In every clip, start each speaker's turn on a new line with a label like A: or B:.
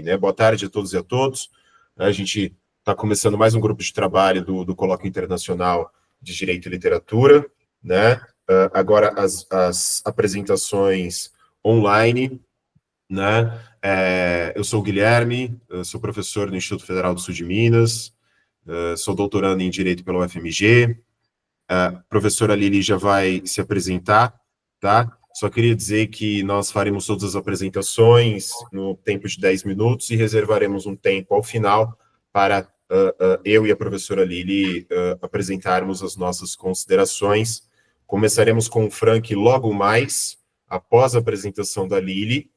A: né? Boa tarde a todos e a todos. A gente está começando mais um grupo de trabalho do Colóquio Internacional de Direito e Literatura, né? Agora as apresentações online, né? Eu sou o Guilherme, eu sou professor no Instituto Federal do Sul de Minas, sou doutorando em Direito pela UFMG. A professora Lili já vai se apresentar, tá? Só queria dizer que nós faremos todas as apresentações no tempo de 10 minutos e reservaremos um tempo ao final para eu e a professora Lili apresentarmos as nossas considerações. Começaremos com o Frank logo mais, após a apresentação da Lili.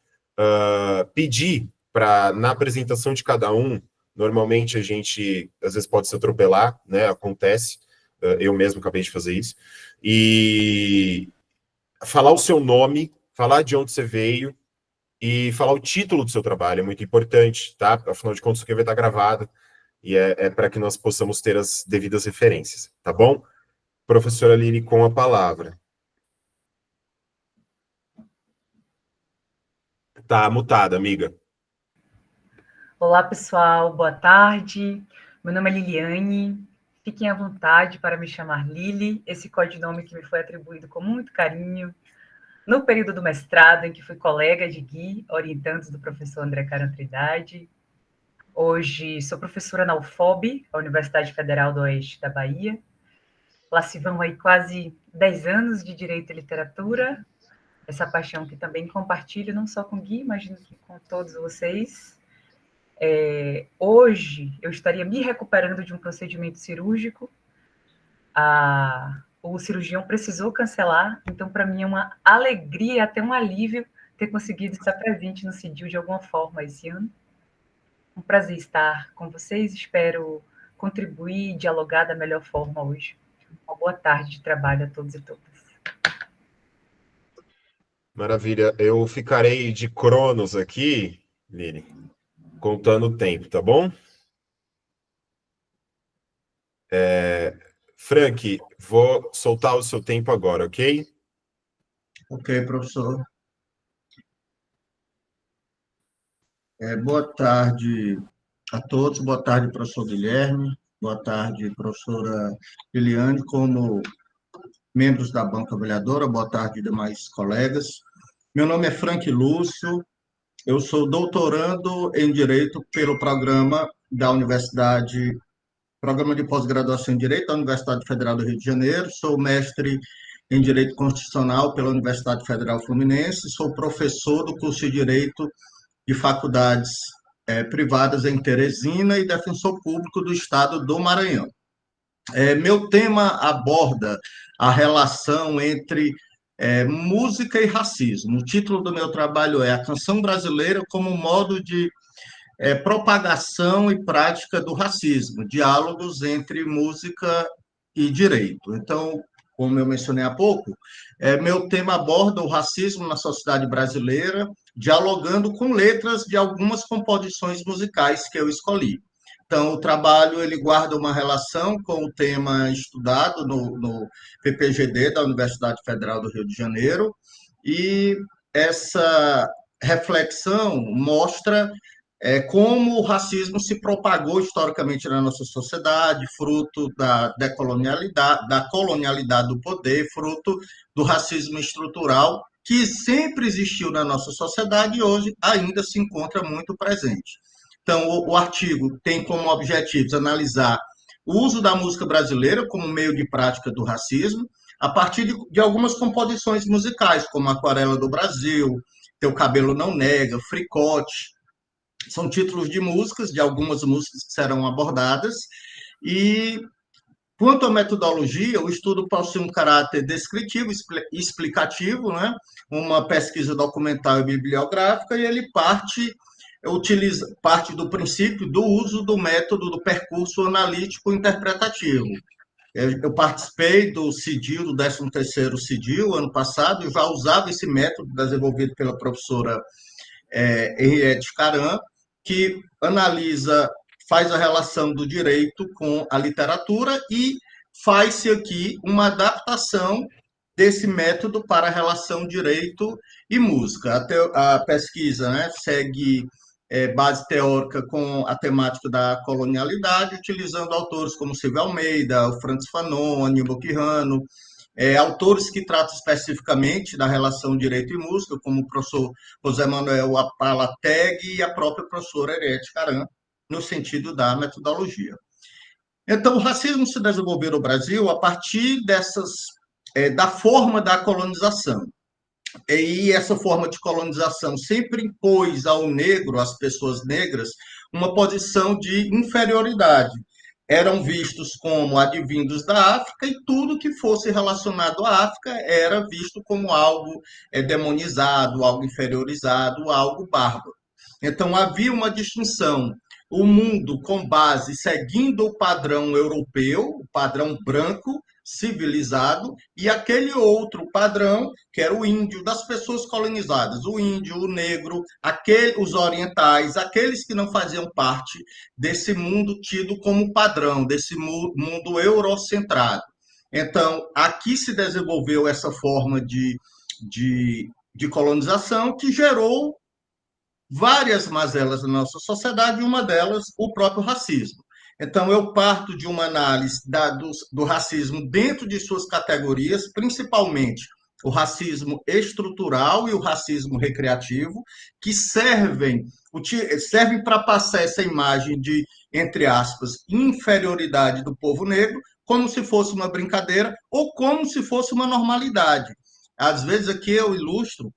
A: Pedir para, na apresentação de cada um, normalmente a gente, às vezes, pode se atropelar, né? Acontece, eu mesmo acabei de fazer isso, e falar o seu nome, falar de onde você veio e falar o título do seu trabalho é muito importante, tá? Afinal de contas, isso aqui vai estar gravado e é para que nós possamos ter as devidas referências, tá bom? Professora Lili, com a palavra. Tá mutada, amiga.
B: Olá, pessoal, boa tarde. Meu nome é Liliane. Fiquem à vontade para me chamar Lili, esse codinome que me foi atribuído com muito carinho no período do mestrado, em que fui colega de Gui, orientandos do professor André Caran Trindade. Hoje sou professora na UFOB, a Universidade Federal do Oeste da Bahia. Lá se vão aí quase 10 anos de Direito e Literatura, essa paixão que também compartilho, não só com Gui, imagino que com todos vocês. Hoje eu estaria me recuperando de um procedimento cirúrgico. O cirurgião precisou cancelar, então para mim é uma alegria e até um alívio ter conseguido estar presente no CIDIL de alguma forma esse ano. Um prazer estar com vocês, espero contribuir e dialogar da melhor forma hoje. Uma boa tarde de trabalho a todos e todas.
A: Maravilha, eu ficarei de cronos aqui, Lili, contando o tempo, tá bom? Frank, vou soltar o seu tempo agora, ok?
C: Ok, professor. Boa tarde a todos, boa tarde, professor Guilherme, boa tarde, professora Liliane, como membros da banca avaliadora, boa tarde, demais colegas. Meu nome é Frank Lúcio, eu sou doutorando em Direito pelo programa de pós-graduação em Direito da Universidade Federal do Rio de Janeiro, sou mestre em Direito Constitucional pela Universidade Federal Fluminense, sou professor do curso de Direito de faculdades privadas em Teresina e defensor público do Estado do Maranhão. Meu tema aborda a relação entre música e racismo. O título do meu trabalho é A Canção Brasileira como Modo de Propagação e Prática do Racismo, Diálogos entre Música e Direito. Então, como eu mencionei há pouco, meu tema aborda o racismo na sociedade brasileira, dialogando com letras de algumas composições musicais que eu escolhi. Então, o trabalho ele guarda uma relação com o tema estudado no PPGD da Universidade Federal do Rio de Janeiro, e essa reflexão mostra como o racismo se propagou historicamente na nossa sociedade, fruto da colonialidade do poder, fruto do racismo estrutural, que sempre existiu na nossa sociedade e hoje ainda se encontra muito presente. Então, o artigo tem como objetivos analisar o uso da música brasileira como meio de prática do racismo, a partir de algumas composições musicais, como Aquarela do Brasil, Teu Cabelo Não Nega, Fricote. São títulos de músicas, de algumas músicas que serão abordadas, e quanto à metodologia, o estudo possui um caráter descritivo, explicativo, né? Uma pesquisa documental e bibliográfica, e ele parte do princípio do uso do método do percurso analítico interpretativo. Eu participei do CIDIL, do 13º CIDIL, ano passado, e já usava esse método desenvolvido pela professora Henriette Caran, que faz a relação do direito com a literatura e faz-se aqui uma adaptação desse método para a relação direito e música. Até a pesquisa, né, segue base teórica com a temática da colonialidade, utilizando autores como Silvio Almeida, o Francis Fanon, Aníbal Quijano, autores que tratam especificamente da relação direito e música, como o professor José Manuel Apalateg e a própria professora Henriette Caram, no sentido da metodologia. Então, o racismo se desenvolveu no Brasil a partir da forma da colonização. E essa forma de colonização sempre impôs ao negro, às pessoas negras, uma posição de inferioridade. Eram vistos como advindos da África e tudo que fosse relacionado à África era visto como algo demonizado, algo inferiorizado, algo bárbaro. Então, havia uma distinção. O mundo com base seguindo o padrão europeu, o padrão branco, civilizado, e aquele outro padrão, que era o índio, das pessoas colonizadas, o índio, o negro, os orientais, aqueles que não faziam parte desse mundo tido como padrão, desse mundo eurocentrado. Então, aqui se desenvolveu essa forma de colonização que gerou várias mazelas na nossa sociedade, e uma delas, o próprio racismo. Então, eu parto de uma análise do racismo dentro de suas categorias, principalmente o racismo estrutural e o racismo recreativo, que servem para passar essa imagem de, entre aspas, inferioridade do povo negro, como se fosse uma brincadeira ou como se fosse uma normalidade. Às vezes aqui eu ilustro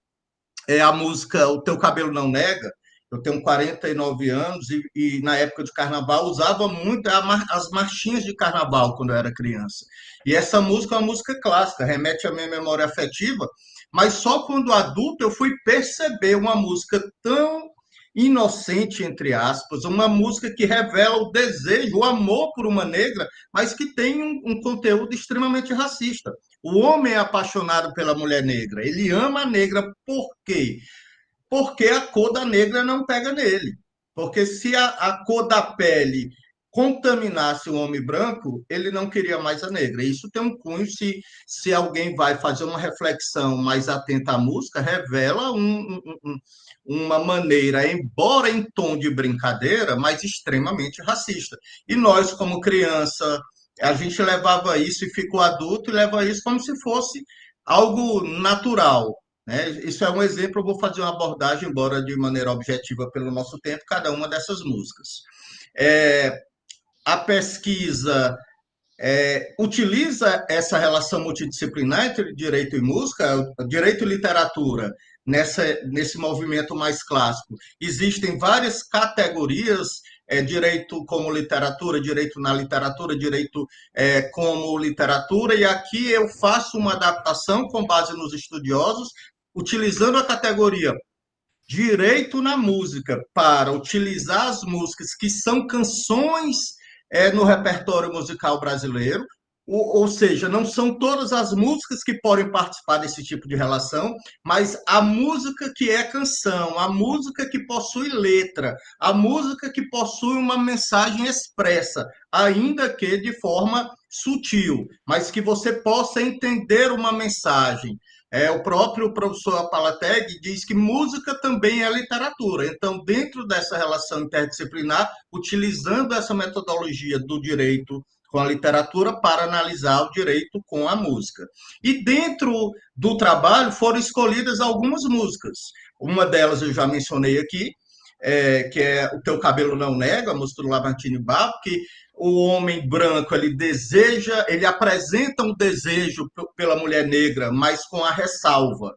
C: a música O Teu Cabelo Não Nega. Eu tenho 49 anos e na época de carnaval usava muito as marchinhas de carnaval quando eu era criança. E essa música é uma música clássica, remete à minha memória afetiva, mas só quando adulto eu fui perceber uma música tão inocente, entre aspas, uma música que revela o desejo, o amor por uma negra, mas que tem um conteúdo extremamente racista. O homem é apaixonado pela mulher negra, ele ama a negra, por quê? Porque a cor da negra não pega nele. Porque se a cor da pele contaminasse o homem branco, ele não queria mais a negra. Isso tem um cunho, se alguém vai fazer uma reflexão mais atenta à música, revela uma maneira, embora em tom de brincadeira, mas extremamente racista. E nós, como criança, a gente levava isso e ficou adulto e leva isso como se fosse algo natural. Né? Isso é um exemplo, eu vou fazer uma abordagem, embora de maneira objetiva pelo nosso tempo, cada uma dessas músicas. A pesquisa utiliza essa relação multidisciplinar entre direito e música, direito e literatura, nesse movimento mais clássico. Existem várias categorias, direito como literatura, direito na literatura, direito como literatura, e aqui eu faço uma adaptação com base nos estudiosos, utilizando a categoria direito na música para utilizar as músicas que são canções no repertório musical brasileiro, ou seja, não são todas as músicas que podem participar desse tipo de relação, mas a música que é canção, a música que possui letra, a música que possui uma mensagem expressa, ainda que de forma sutil, mas que você possa entender uma mensagem. O próprio professor Apalateg diz que música também é literatura. Então, dentro dessa relação interdisciplinar, utilizando essa metodologia do direito com a literatura para analisar o direito com a música. E dentro do trabalho foram escolhidas algumas músicas. Uma delas eu já mencionei aqui, que é O Teu Cabelo Não Nega, a música do Lamartine Babo, que o homem branco, ele apresenta um desejo pela mulher negra, mas com a ressalva.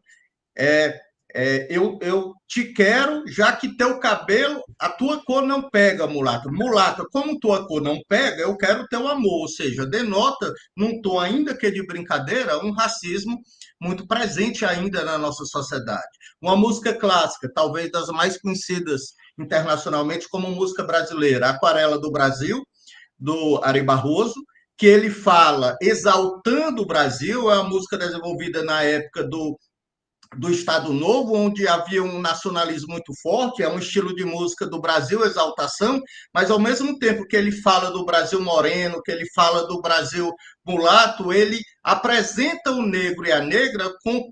C: Eu te quero, já que teu cabelo, a tua cor não pega, mulata. Mulata, como tua cor não pega, eu quero teu amor. Ou seja, denota, num tom ainda que de brincadeira, um racismo muito presente ainda na nossa sociedade. Uma música clássica, talvez das mais conhecidas internacionalmente como música brasileira, Aquarela do Brasil, do Ari Barroso, que ele fala exaltando o Brasil, é uma música desenvolvida na época do Estado Novo, onde havia um nacionalismo muito forte, é um estilo de música do Brasil Exaltação, mas ao mesmo tempo que ele fala do Brasil moreno, que ele fala do Brasil mulato, ele apresenta o negro e a negra com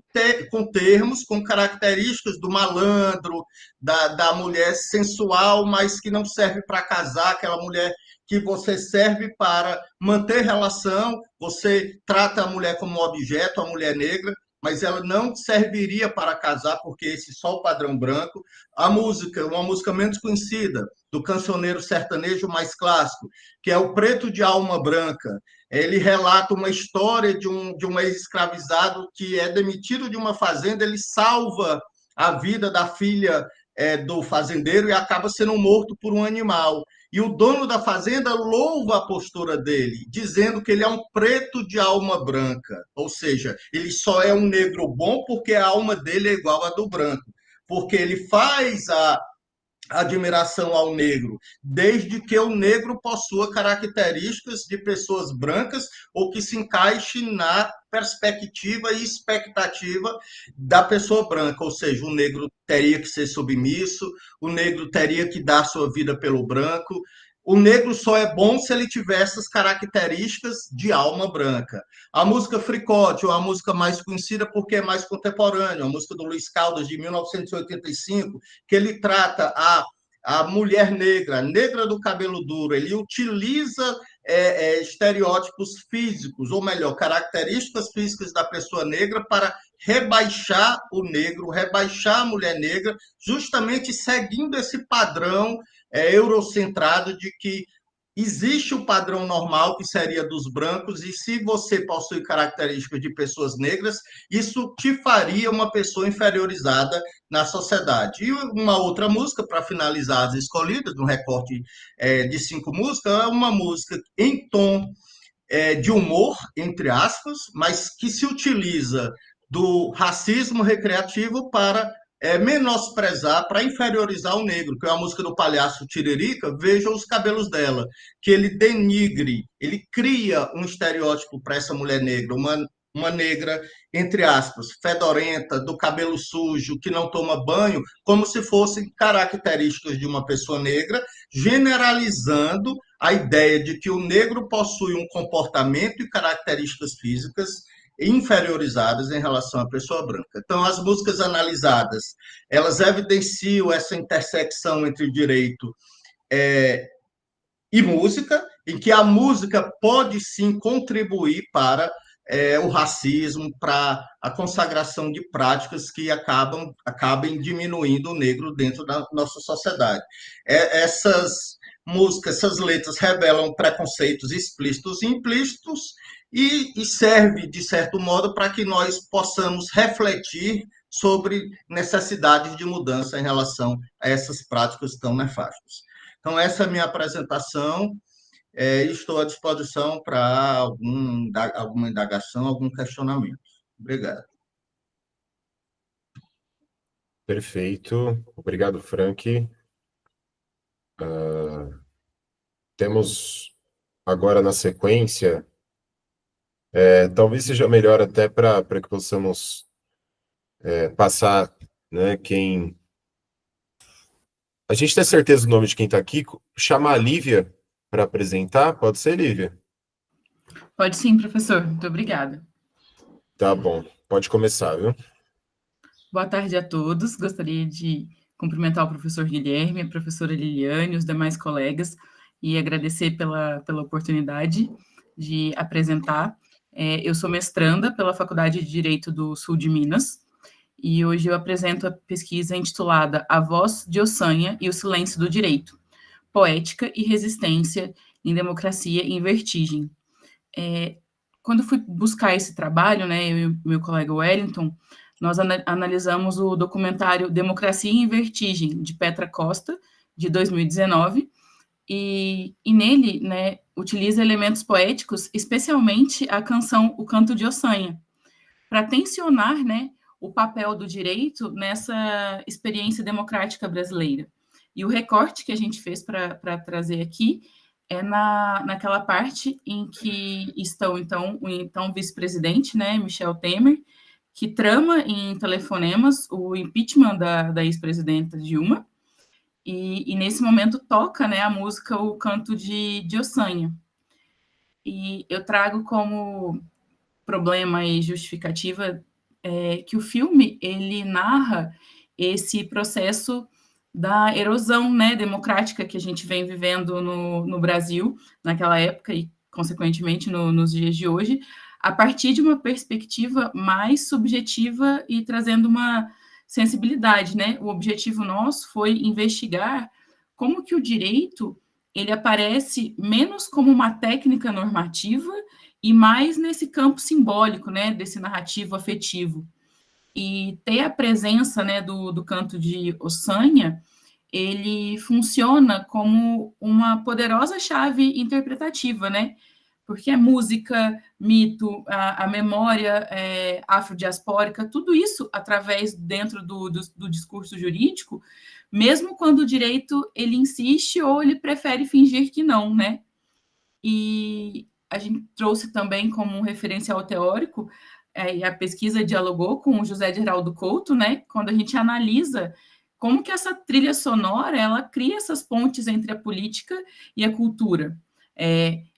C: termos, com características do malandro, da mulher sensual, mas que não serve para casar, aquela mulher que você serve para manter relação, você trata a mulher como objeto, a mulher negra, mas ela não serviria para casar, porque esse só o padrão branco. A música, uma música menos conhecida, do cancioneiro sertanejo mais clássico, que é o Preto de Alma Branca. Ele relata uma história de um ex-escravizado que é demitido de uma fazenda, ele salva a vida da filha do fazendeiro e acaba sendo morto por um animal. E o dono da fazenda louva a postura dele, dizendo que ele é um preto de alma branca, ou seja, ele só é um negro bom porque a alma dele é igual à do branco, porque ele faz a admiração ao negro, desde que o negro possua características de pessoas brancas ou que se encaixe na perspectiva e expectativa da pessoa branca, ou seja, o negro teria que ser submisso, o negro teria que dar sua vida pelo branco. O negro só é bom se ele tiver essas características de alma branca. A música Fricote, ou a música mais conhecida porque é mais contemporânea, a música do Luiz Caldas, de 1985, que ele trata a mulher negra, negra do cabelo duro, ele utiliza estereótipos físicos, ou melhor, características físicas da pessoa negra para rebaixar o negro, rebaixar a mulher negra, justamente seguindo esse padrão eurocentrado de que existe o padrão normal, que seria dos brancos, e se você possui características de pessoas negras, isso te faria uma pessoa inferiorizada na sociedade. E uma outra música, para finalizar as escolhidas, no recorte de 5 músicas, é uma música em tom de humor, entre aspas, mas que se utiliza do racismo recreativo para menosprezar, para inferiorizar o negro, que é a música do palhaço Tiririca, veja os cabelos dela, que ele denigre, ele cria um estereótipo para essa mulher negra, uma negra, entre aspas, fedorenta, do cabelo sujo, que não toma banho, como se fossem características de uma pessoa negra, generalizando a ideia de que o negro possui um comportamento e características físicas inferiorizadas em relação à pessoa branca. Então, as músicas analisadas, elas evidenciam essa intersecção entre direito e música, em que a música pode sim contribuir para o racismo, para a consagração de práticas que acabem diminuindo o negro dentro da nossa sociedade. Essas músicas, essas letras revelam preconceitos explícitos e implícitos e serve, de certo modo, para que nós possamos refletir sobre necessidades de mudança em relação a essas práticas tão nefastas. Então, essa é a minha apresentação. Estou à disposição para alguma indagação, algum questionamento. Obrigado.
A: Perfeito. Obrigado, Frank. Temos agora na sequência, talvez seja melhor até para que possamos passar, né, quem... A gente tem certeza do nome de quem está aqui, chamar a Lívia para apresentar, pode ser, Lívia?
D: Pode sim, professor. Muito obrigada.
A: Tá bom, pode começar, viu?
D: Boa tarde a todos. Gostaria de cumprimentar o professor Guilherme, a professora Liliane, os demais colegas, e agradecer pela oportunidade de apresentar. Eu sou mestranda pela Faculdade de Direito do Sul de Minas, e hoje eu apresento a pesquisa intitulada A Voz de Ossanha e o Silêncio do Direito, Poética e Resistência em Democracia em Vertigem. Quando fui buscar esse trabalho, né, eu e o meu colega Wellington, nós analisamos o documentário Democracia em Vertigem, de Petra Costa, de 2019, e nele, né, utiliza elementos poéticos, especialmente a canção O Canto de Ossanha, para tensionar, né, o papel do direito nessa experiência democrática brasileira. E o recorte que a gente fez para trazer aqui é naquela parte em que estão, então, o então vice-presidente, né, Michel Temer, que trama em telefonemas o impeachment da ex-presidenta Dilma, e nesse momento toca, né, a música O Canto de Ossanha. E eu trago como problema e justificativa que o filme, ele narra esse processo da erosão, né, democrática que a gente vem vivendo no Brasil, naquela época e, consequentemente, nos dias de hoje, a partir de uma perspectiva mais subjetiva e trazendo uma sensibilidade, né? O objetivo nosso foi investigar como que o direito ele aparece menos como uma técnica normativa e mais nesse campo simbólico, né, desse narrativo afetivo. E ter a presença, né, do canto de Ossanha, ele funciona como uma poderosa chave interpretativa, né? Porque é música, mito, a memória afrodiaspórica, tudo isso através dentro do discurso jurídico, mesmo quando o direito ele insiste ou ele prefere fingir que não, né? E a gente trouxe também como um referencial teórico, e a pesquisa dialogou com o José de Heraldo Couto, né? Quando a gente analisa como que essa trilha sonora ela cria essas pontes entre a política e a cultura.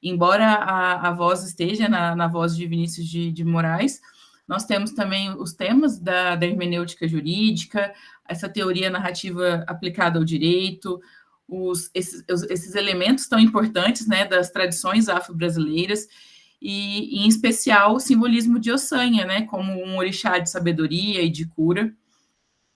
D: Embora a voz esteja na voz de Vinícius de Moraes, nós temos também os temas da hermenêutica jurídica, essa teoria narrativa aplicada ao direito, esses elementos tão importantes, né, das tradições afro-brasileiras, e, em especial, o simbolismo de Ossanha, né, como um orixá de sabedoria e de cura.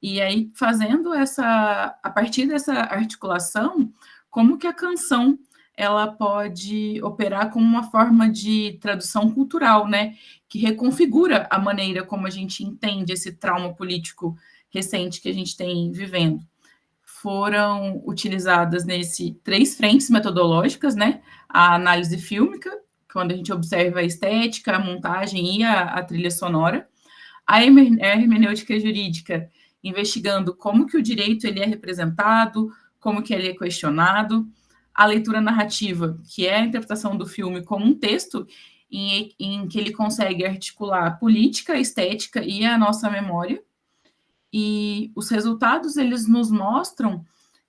D: E aí, fazendo a partir dessa articulação, como que a canção ela pode operar como uma forma de tradução cultural, né, que reconfigura a maneira como a gente entende esse trauma político recente que a gente tem vivendo. Foram utilizadas nesse 3 frentes metodológicas, né, a análise fílmica, quando a gente observa a estética, a montagem e a trilha sonora, a hermenêutica jurídica, investigando como que o direito ele é representado, como que ele é questionado, a leitura narrativa, que é a interpretação do filme como um texto em que ele consegue articular política, estética e a nossa memória, e os resultados eles nos mostram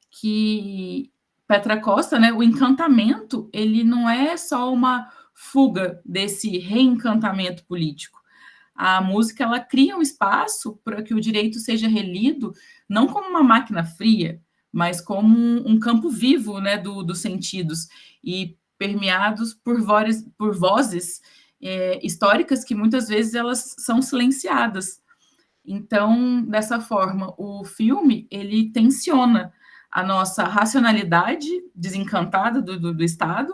D: que Petra Costa, né, o encantamento, ele não é só uma fuga desse reencantamento político. A música ela cria um espaço para que o direito seja relido não como uma máquina fria, mas como um campo vivo, né, dos sentidos e permeados por vozes históricas que muitas vezes elas são silenciadas. Então, dessa forma, o filme ele tensiona a nossa racionalidade desencantada do Estado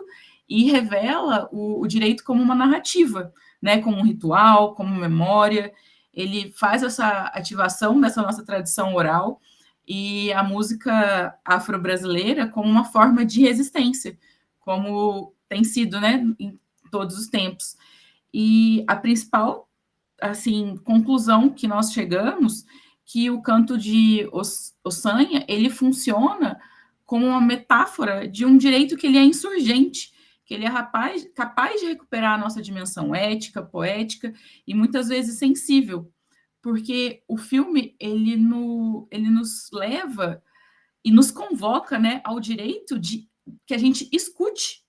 D: e revela o direito como uma narrativa, né, como um ritual, como memória. Ele faz essa ativação dessa nossa tradição oral e a música afro-brasileira como uma forma de resistência, como tem sido, né, em todos os tempos. E a principal assim, conclusão que nós chegamos que o canto de Ossanha, ele funciona como uma metáfora de um direito que ele é insurgente, que ele é capaz de recuperar a nossa dimensão ética, poética e muitas vezes sensível, porque o filme ele nos leva e nos convoca, né, ao direito de que a gente escute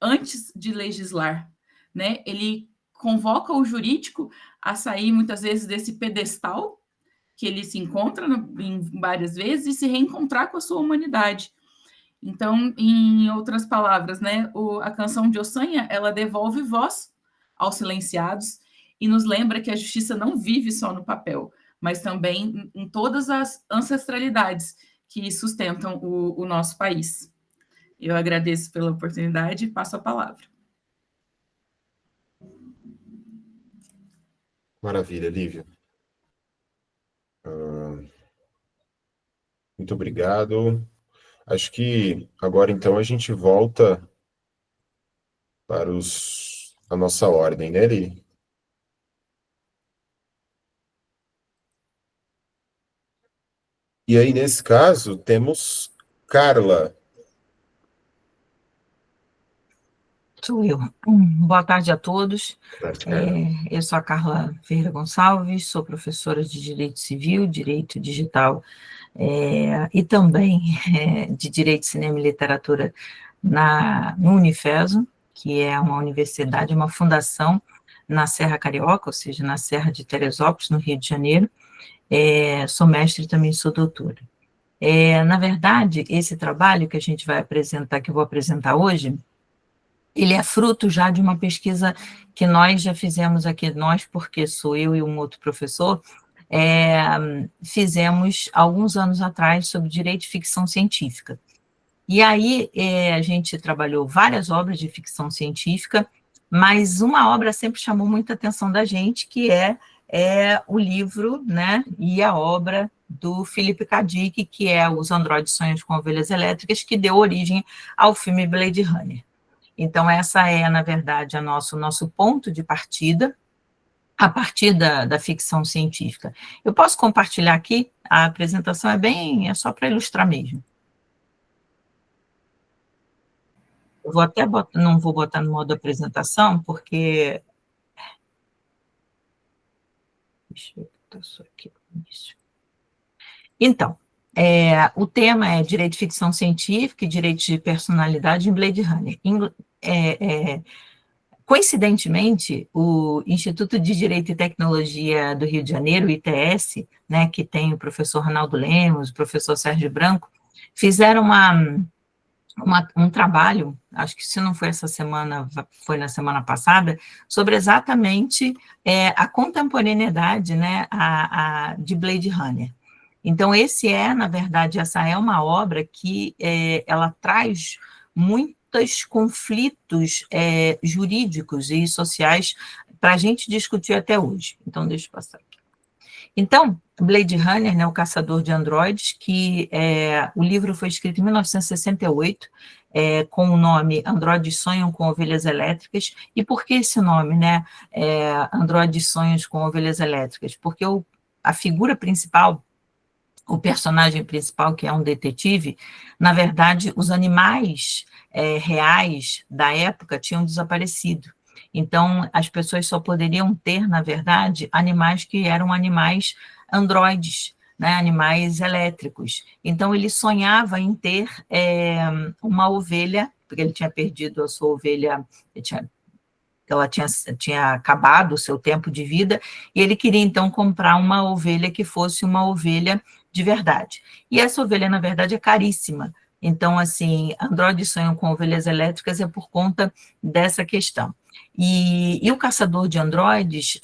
D: antes de legislar, né? Ele convoca o jurídico a sair muitas vezes desse pedestal que ele se encontra em várias vezes e se reencontrar com a sua humanidade. Então, em outras palavras, né, a canção de Ossanha, ela devolve voz aos silenciados e nos lembra que a justiça não vive só no papel, mas também em todas as ancestralidades que sustentam o nosso país. Eu agradeço pela oportunidade e passo a palavra.
A: Maravilha, Lívia. Muito obrigado. Acho que agora, então, a gente volta para a nossa ordem, né, Lívia? E aí, nesse caso, temos Carla.
E: Sou eu. Boa tarde a todos. Eu sou a Carla Ferreira Gonçalves, sou professora de Direito Civil, Direito Digital e também de Direito, Cinema e Literatura no Unifeso, que é uma universidade, uma fundação na Serra Carioca, ou seja, na Serra de Teresópolis, no Rio de Janeiro. Sou mestre e também sou doutora. Na verdade, esse trabalho que a gente vai apresentar, que eu vou apresentar hoje, ele é fruto já de uma pesquisa que nós já fizemos aqui, nós, porque sou eu e um outro professor, fizemos alguns anos atrás sobre direito de ficção científica. E aí a gente trabalhou várias obras de ficção científica, mas uma obra sempre chamou muita atenção da gente, que é o livro, né, e a obra do Philip K. Dick, que é Os Androides Sonham com Ovelhas Elétricas, que deu origem ao filme Blade Runner. Então, essa é, na verdade, o nosso ponto de partida, a partir da ficção científica. Eu posso compartilhar aqui? A apresentação é só para ilustrar mesmo. Eu vou até botar, não vou botar no modo apresentação, porque... Deixa eu botar só aqui no início. Então, o tema é Direito de Ficção Científica e Direito de Personalidade em Blade Runner. Coincidentemente, o Instituto de Direito e Tecnologia do Rio de Janeiro, o ITS, né, que tem o professor Ronaldo Lemos, o professor Sérgio Branco, fizeram um trabalho, acho que se não foi essa semana, foi na semana passada, sobre exatamente a contemporaneidade, né, de Blade Runner. Então, na verdade, essa é uma obra que ela traz muitos conflitos jurídicos e sociais para a gente discutir até hoje. Então, deixa eu passar aqui. Então, Blade Runner, né, o Caçador de Androides, que o livro foi escrito em 1968, com o nome Androides Sonham com Ovelhas Elétricas. E por que esse nome, né? Androides Sonham com Ovelhas Elétricas? Porque a figura principal, o personagem principal, que é um detetive, na verdade, os animais reais da época tinham desaparecido. Então, as pessoas só poderiam ter, na verdade, animais que eram animais androides, né, animais elétricos. Então, ele sonhava em ter uma ovelha, porque ele tinha perdido a sua ovelha, ela tinha acabado o seu tempo de vida, e ele queria, então, comprar uma ovelha que fosse uma ovelha de verdade. E essa ovelha, na verdade, é caríssima. Então, assim, Androides Sonham com Ovelhas Elétricas é por conta dessa questão. E o Caçador de Androides,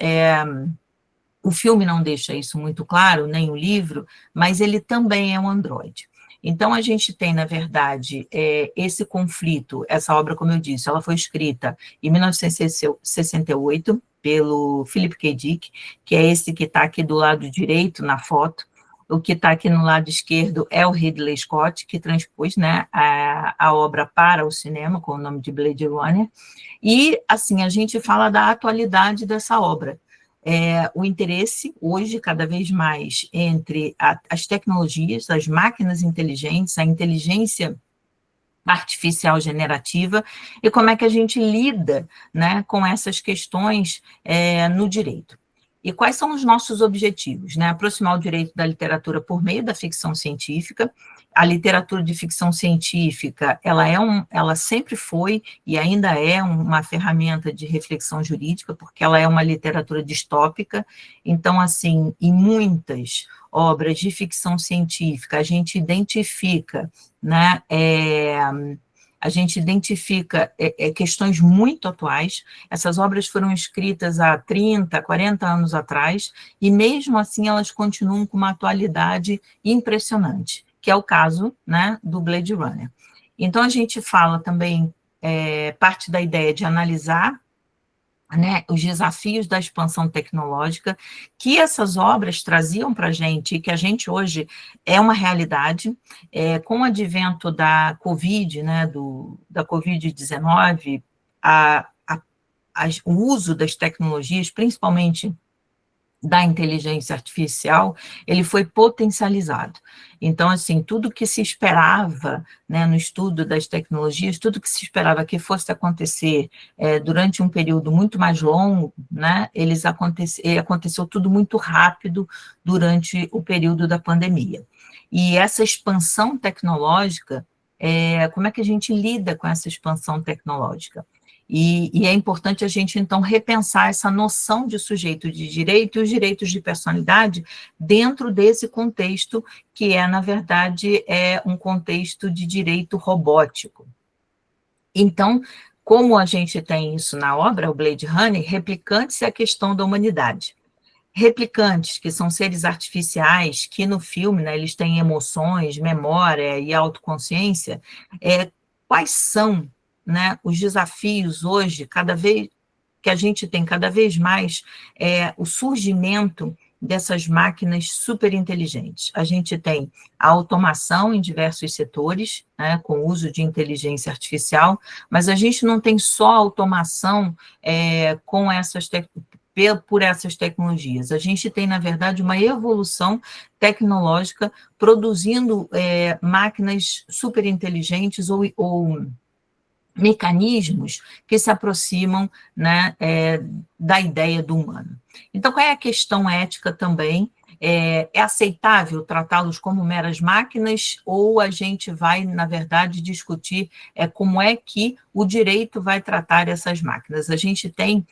E: o filme não deixa isso muito claro, nem o livro, mas ele também é um androide. Então, a gente tem, na verdade, esse conflito, essa obra, como eu disse, ela foi escrita em 1968 pelo Philip K. Dick, que é esse que está aqui do lado direito na foto. O que está aqui no lado esquerdo é o Ridley Scott, que transpôs, né, a obra para o cinema, com o nome de Blade Runner. E, assim, a gente fala da atualidade dessa obra. O interesse, hoje, cada vez mais, entre as tecnologias, as máquinas inteligentes, a inteligência artificial generativa, e como é que a gente lida, né, com essas questões no direito. E quais são os nossos objetivos, né? Aproximar o direito da literatura por meio da ficção científica. A literatura de ficção científica, ela sempre foi e ainda é uma ferramenta de reflexão jurídica, porque ela é uma literatura distópica. Então, assim, em muitas obras de ficção científica, a gente identifica, né, questões muito atuais. Essas obras foram escritas há 30, 40 anos atrás, e mesmo assim elas continuam com uma atualidade impressionante, que é o caso, né, do Blade Runner. Então, a gente fala também, parte da ideia de analisar, né, os desafios da expansão tecnológica que essas obras traziam para a gente, e que a gente hoje é uma realidade, com o advento da Covid, né, da Covid-19, o uso das tecnologias, principalmente da inteligência artificial, ele foi potencializado. Então, assim, tudo que se esperava, né, no estudo das tecnologias, tudo que se esperava que fosse acontecer durante um período muito mais longo, né, aconteceu tudo muito rápido durante o período da pandemia. E essa expansão tecnológica, como é que a gente lida com essa expansão tecnológica? E é importante a gente, então, repensar essa noção de sujeito de direito e os direitos de personalidade dentro desse contexto que na verdade, um contexto de direito robótico. Então, como a gente tem isso na obra, o Blade Runner, replicantes é a questão da humanidade. Replicantes, que são seres artificiais, que no filme, né, eles têm emoções, memória e autoconsciência, quais são, né, os desafios hoje, cada vez que a gente tem cada vez mais o surgimento dessas máquinas superinteligentes. A gente tem a automação em diversos setores, né, com o uso de inteligência artificial, mas a gente não tem só automação com por essas tecnologias. A gente tem, na verdade, uma evolução tecnológica produzindo máquinas superinteligentes ou mecanismos que se aproximam, né, da ideia do humano. Então, qual é a questão ética também? É aceitável tratá-los como meras máquinas ou a gente vai, na verdade, discutir como é que o direito vai tratar essas máquinas? A gente tem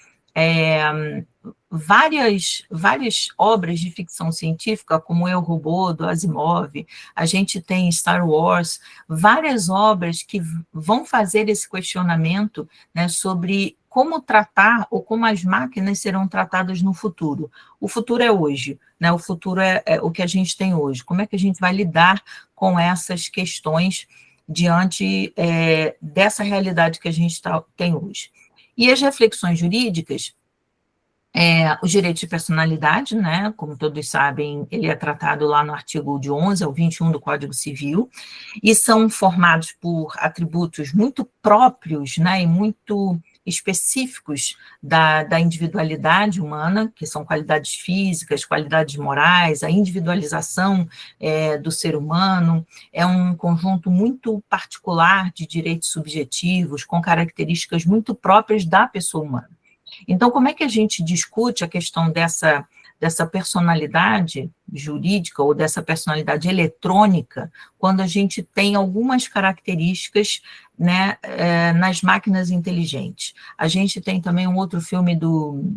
E: várias obras de ficção científica, como Eu, Robô, do Asimov, a gente tem Star Wars, várias obras que vão fazer esse questionamento, né, sobre como tratar ou como as máquinas serão tratadas no futuro. O futuro é hoje, né, o futuro é o que a gente tem hoje. Como é que a gente vai lidar com essas questões diante dessa realidade que a gente tem hoje? E as reflexões jurídicas, os direitos de personalidade, né, como todos sabem, ele é tratado lá no artigo de 11 ao 21 do Código Civil, e são formados por atributos muito próprios, né, e muito específicos da individualidade humana, que são qualidades físicas, qualidades morais, a individualização do ser humano, é um conjunto muito particular de direitos subjetivos, com características muito próprias da pessoa humana. Então, como é que a gente discute a questão dessa personalidade jurídica ou dessa personalidade eletrônica quando a gente tem algumas características, né, nas máquinas inteligentes? A gente tem também um outro filme do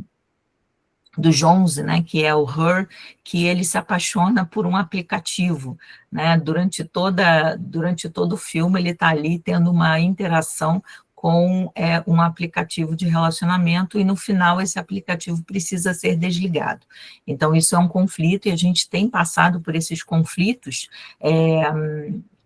E: Jones, né, que é o Her, que ele se apaixona por um aplicativo, né, durante todo o filme ele está ali tendo uma interação com um aplicativo de relacionamento, e no final esse aplicativo precisa ser desligado. Então, isso é um conflito, e a gente tem passado por esses conflitos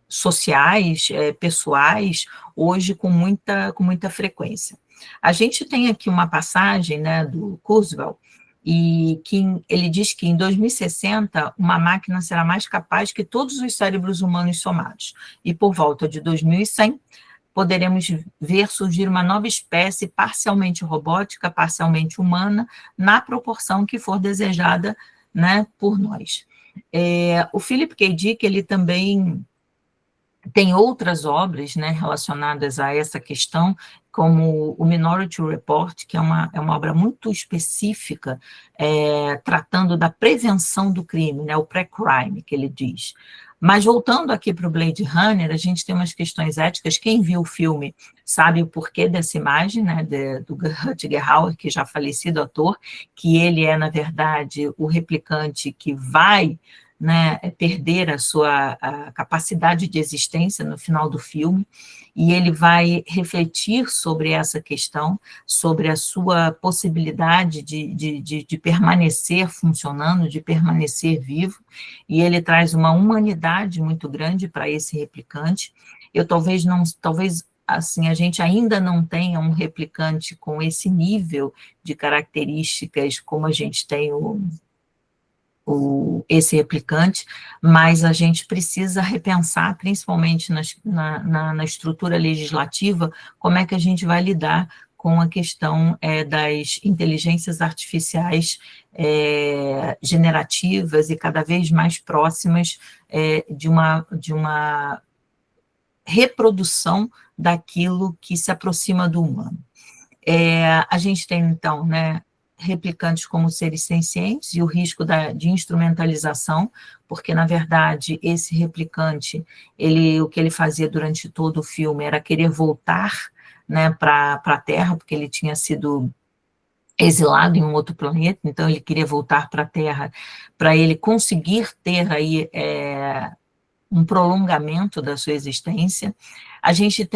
E: sociais, pessoais, hoje com muita frequência. A gente tem aqui uma passagem, né, do Kurzweil, e que ele diz que em 2060 uma máquina será mais capaz que todos os cérebros humanos somados, e por volta de 2100, poderemos ver surgir uma nova espécie parcialmente robótica, parcialmente humana, na proporção que for desejada, né, por nós. O Philip K. Dick, ele também tem outras obras, né, relacionadas a essa questão, como o Minority Report, que é uma obra muito específica, tratando da prevenção do crime, né, o pré-crime, que ele diz. Mas voltando aqui para o Blade Runner, a gente tem umas questões éticas. Quem viu o filme sabe o porquê dessa imagem, né, do Rutger Hauer, que já falecido ator, que ele é, na verdade, o replicante que vai, né, perder a capacidade de existência no final do filme, e ele vai refletir sobre essa questão, sobre a sua possibilidade de permanecer funcionando, de permanecer vivo, e ele traz uma humanidade muito grande para esse replicante. Talvez assim, a gente ainda não tenha um replicante com esse nível de características como a gente tem esse replicante, mas a gente precisa repensar, principalmente na estrutura legislativa, como é que a gente vai lidar com a questão das inteligências artificiais generativas e cada vez mais próximas de uma reprodução daquilo que se aproxima do humano. A gente tem, então, né, replicantes como seres sencientes e o risco de instrumentalização, porque, na verdade, esse replicante, o que ele fazia durante todo o filme era querer voltar, né, para a Terra, porque ele tinha sido exilado em um outro planeta, então ele queria voltar para a Terra para ele conseguir ter aí um prolongamento da sua existência. A gente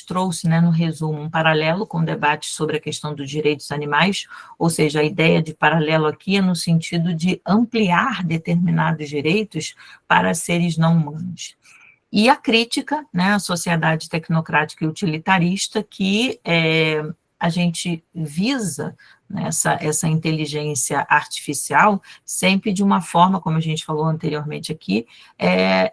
E: trouxe, né, no resumo, um paralelo com o debate sobre a questão dos direitos animais, ou seja, a ideia de paralelo aqui é no sentido de ampliar determinados direitos para seres não humanos. E a crítica, né, à sociedade tecnocrática e utilitarista, que a gente visa, né, essa inteligência artificial sempre de uma forma, como a gente falou anteriormente aqui,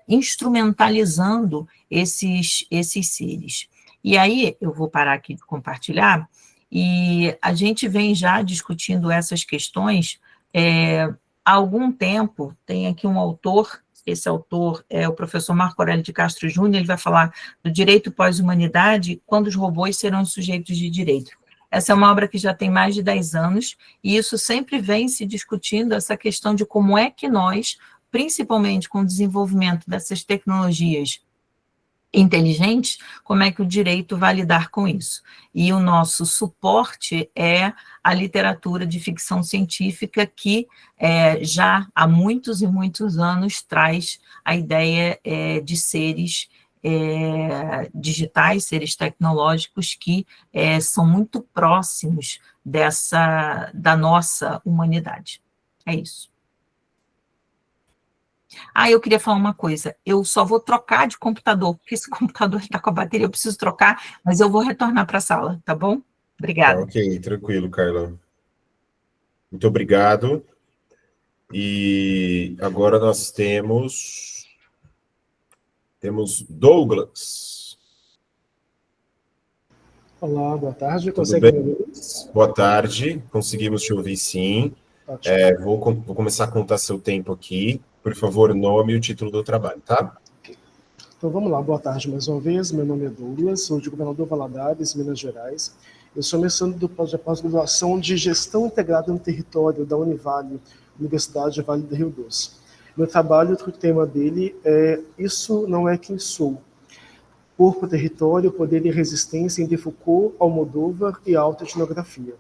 E: instrumentalizando esses seres. E aí, eu vou parar aqui de compartilhar, e a gente vem já discutindo essas questões há algum tempo. Tem aqui um autor, esse autor é o professor Marco Aurélio de Castro Júnior, ele vai falar do direito pós-humanidade, quando os robôs serão sujeitos de direito. Essa é uma obra que já tem mais de 10 anos, e isso sempre vem se discutindo, essa questão de como é que nós, principalmente com o desenvolvimento dessas tecnologias inteligentes, como é que o direito vai lidar com isso. E o nosso suporte é a literatura de ficção científica, que já há muitos e muitos anos traz a ideia de seres digitais, seres tecnológicos que são muito próximos da nossa humanidade. É isso. Eu queria falar uma coisa, eu só vou trocar de computador, porque esse computador está com a bateria, eu preciso trocar, mas eu vou retornar para a sala, tá bom? Obrigada.
A: Ok, tranquilo, Carla. Muito obrigado. E agora nós temos Douglas.
F: Olá, boa tarde.
A: Consegue me ouvir? Boa tarde, conseguimos te ouvir, sim. Vou começar a contar seu tempo aqui. Por favor, nome e o título do trabalho, tá?
F: Okay. Então vamos lá, boa tarde mais uma vez. Meu nome é Douglas, sou de Governador Valadares, Minas Gerais. Eu sou mestrando da pós-graduação de Gestão Integrada no Território da Univale, Universidade Vale do Rio Doce. Meu trabalho, o tema dele é Isso Não É Quem Sou. Corpo, Território, Poder e Resistência em Foucault, Almodóvar e Alta Etnografia.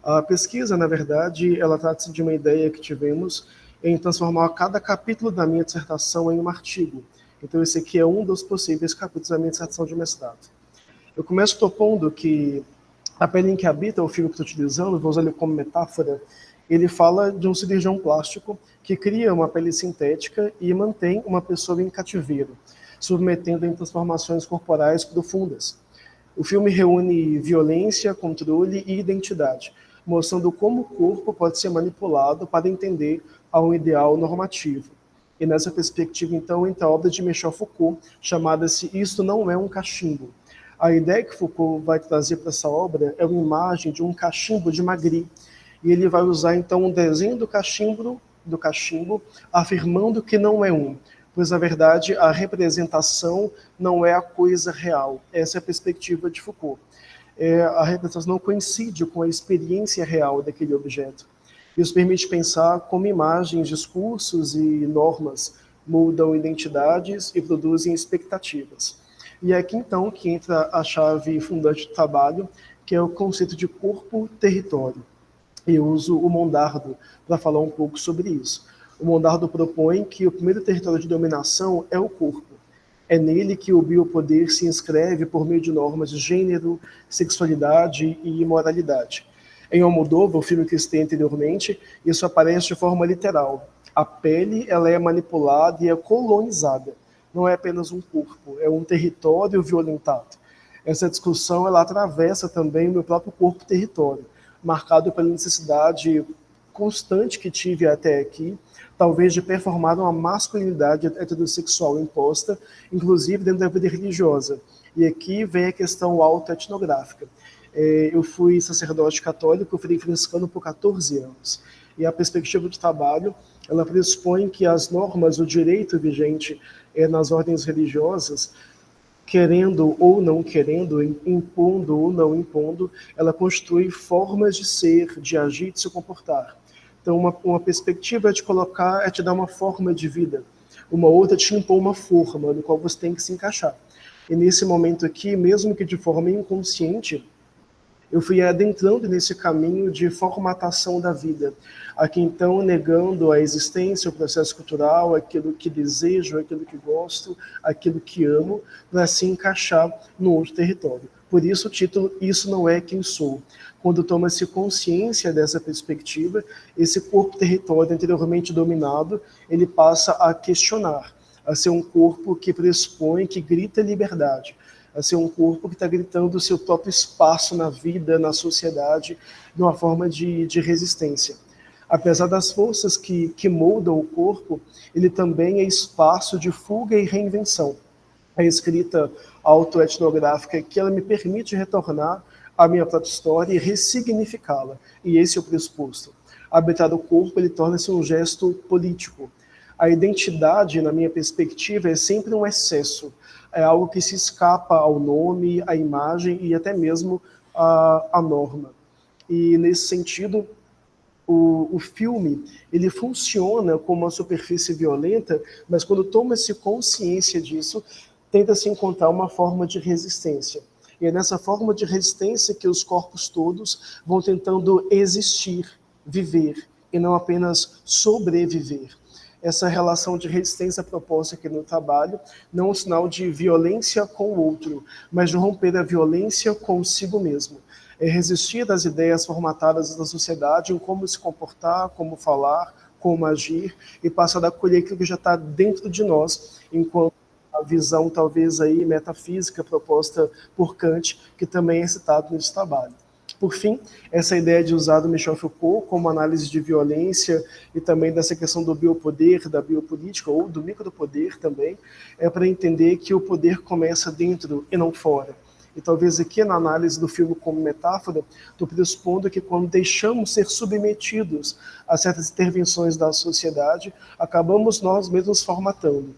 F: A pesquisa, na verdade, ela trata-se de uma ideia que tivemos em transformar cada capítulo da minha dissertação em um artigo. Então, esse aqui é um dos possíveis capítulos da minha dissertação de mestrado. Eu começo propondo que a pele em que habita o fio que estou utilizando, vou usar ele como metáfora, ele fala de um cirurgião plástico que cria uma pele sintética e mantém uma pessoa em cativeiro, submetendo em transformações corporais profundas. O filme reúne violência, controle e identidade, mostrando como o corpo pode ser manipulado para entender a um ideal normativo. E nessa perspectiva, então, entra a obra de Michel Foucault, chamada-se Isso Não É um Cachimbo. A ideia que Foucault vai trazer para essa obra é uma imagem de um cachimbo de Magritte, e ele vai usar, então, um desenho do cachimbo, afirmando que não é um, pois, na verdade, a representação não é a coisa real. Essa é a perspectiva de Foucault. A representação não coincide com a experiência real daquele objeto. Isso permite pensar como imagens, discursos e normas mudam identidades e produzem expectativas. E é aqui, então, que entra a chave fundante do trabalho, que é o conceito de corpo-território. Eu uso o Mondardo para falar um pouco sobre isso. O Mondardo propõe que o primeiro território de dominação é o corpo. É nele que o biopoder se inscreve por meio de normas de gênero, sexualidade e moralidade. Em Almodóvar, o filme que eu citei anteriormente, isso aparece de forma literal. A pele, ela é manipulada e é colonizada. Não é apenas um corpo, é um território violentado. Essa discussão, ela atravessa também o meu próprio corpo-território, marcado pela necessidade constante que tive até aqui, talvez de performar uma masculinidade heterossexual imposta, inclusive dentro da vida religiosa. E aqui vem a questão autoetnográfica. Eu fui sacerdote católico, eu fui franciscano por 14 anos. E a perspectiva de trabalho, ela pressupõe que as normas, o direito vigente nas ordens religiosas, querendo ou não querendo, impondo ou não impondo, ela constitui formas de ser, de agir, de se comportar. Então, uma perspectiva é te colocar, é te dar uma forma de vida. Uma outra é te impor uma forma no qual você tem que se encaixar. E nesse momento aqui, mesmo que de forma inconsciente, eu fui adentrando nesse caminho de formatação da vida. Aqui, então, negando a existência, o processo cultural, aquilo que desejo, aquilo que gosto, aquilo que amo, para se encaixar no outro território. Por isso o título, Isso Não É Quem Sou. Quando toma-se consciência dessa perspectiva, esse corpo-território anteriormente dominado, ele passa a questionar, a ser um corpo que pressupõe, que grita liberdade, a ser um corpo que está gritando o seu próprio espaço na vida, na sociedade, de uma forma de resistência. Apesar das forças que moldam o corpo, ele também é espaço de fuga e reinvenção. A escrita autoetnográfica que ela me permite retornar à minha própria história e ressignificá-la. E esse é o pressuposto. Habitar o corpo, ele torna-se um gesto político. A identidade, na minha perspectiva, é sempre um excesso. É algo que se escapa ao nome, à imagem e até mesmo à norma. E, nesse sentido, o filme, ele funciona como uma superfície violenta, mas quando toma-se consciência disso, tenta-se encontrar uma forma de resistência. E é nessa forma de resistência que os corpos todos vão tentando existir, viver, e não apenas sobreviver. Essa relação de resistência proposta aqui no trabalho não é um sinal de violência com o outro, mas de romper a violência consigo mesmo. É resistir às ideias formatadas da sociedade em como se comportar, como falar, como agir, e passar a acolher aquilo que já está dentro de nós, enquanto a visão talvez aí metafísica proposta por Kant, que também é citado nesse trabalho. Por fim, essa ideia de usar o Michel Foucault como análise de violência e também dessa questão do biopoder, da biopolítica, ou do micropoder também, é para entender que o poder começa dentro e não fora. E talvez aqui na análise do filme como metáfora, estou pressupondo que quando deixamos ser submetidos a certas intervenções da sociedade, acabamos nós mesmos formatando.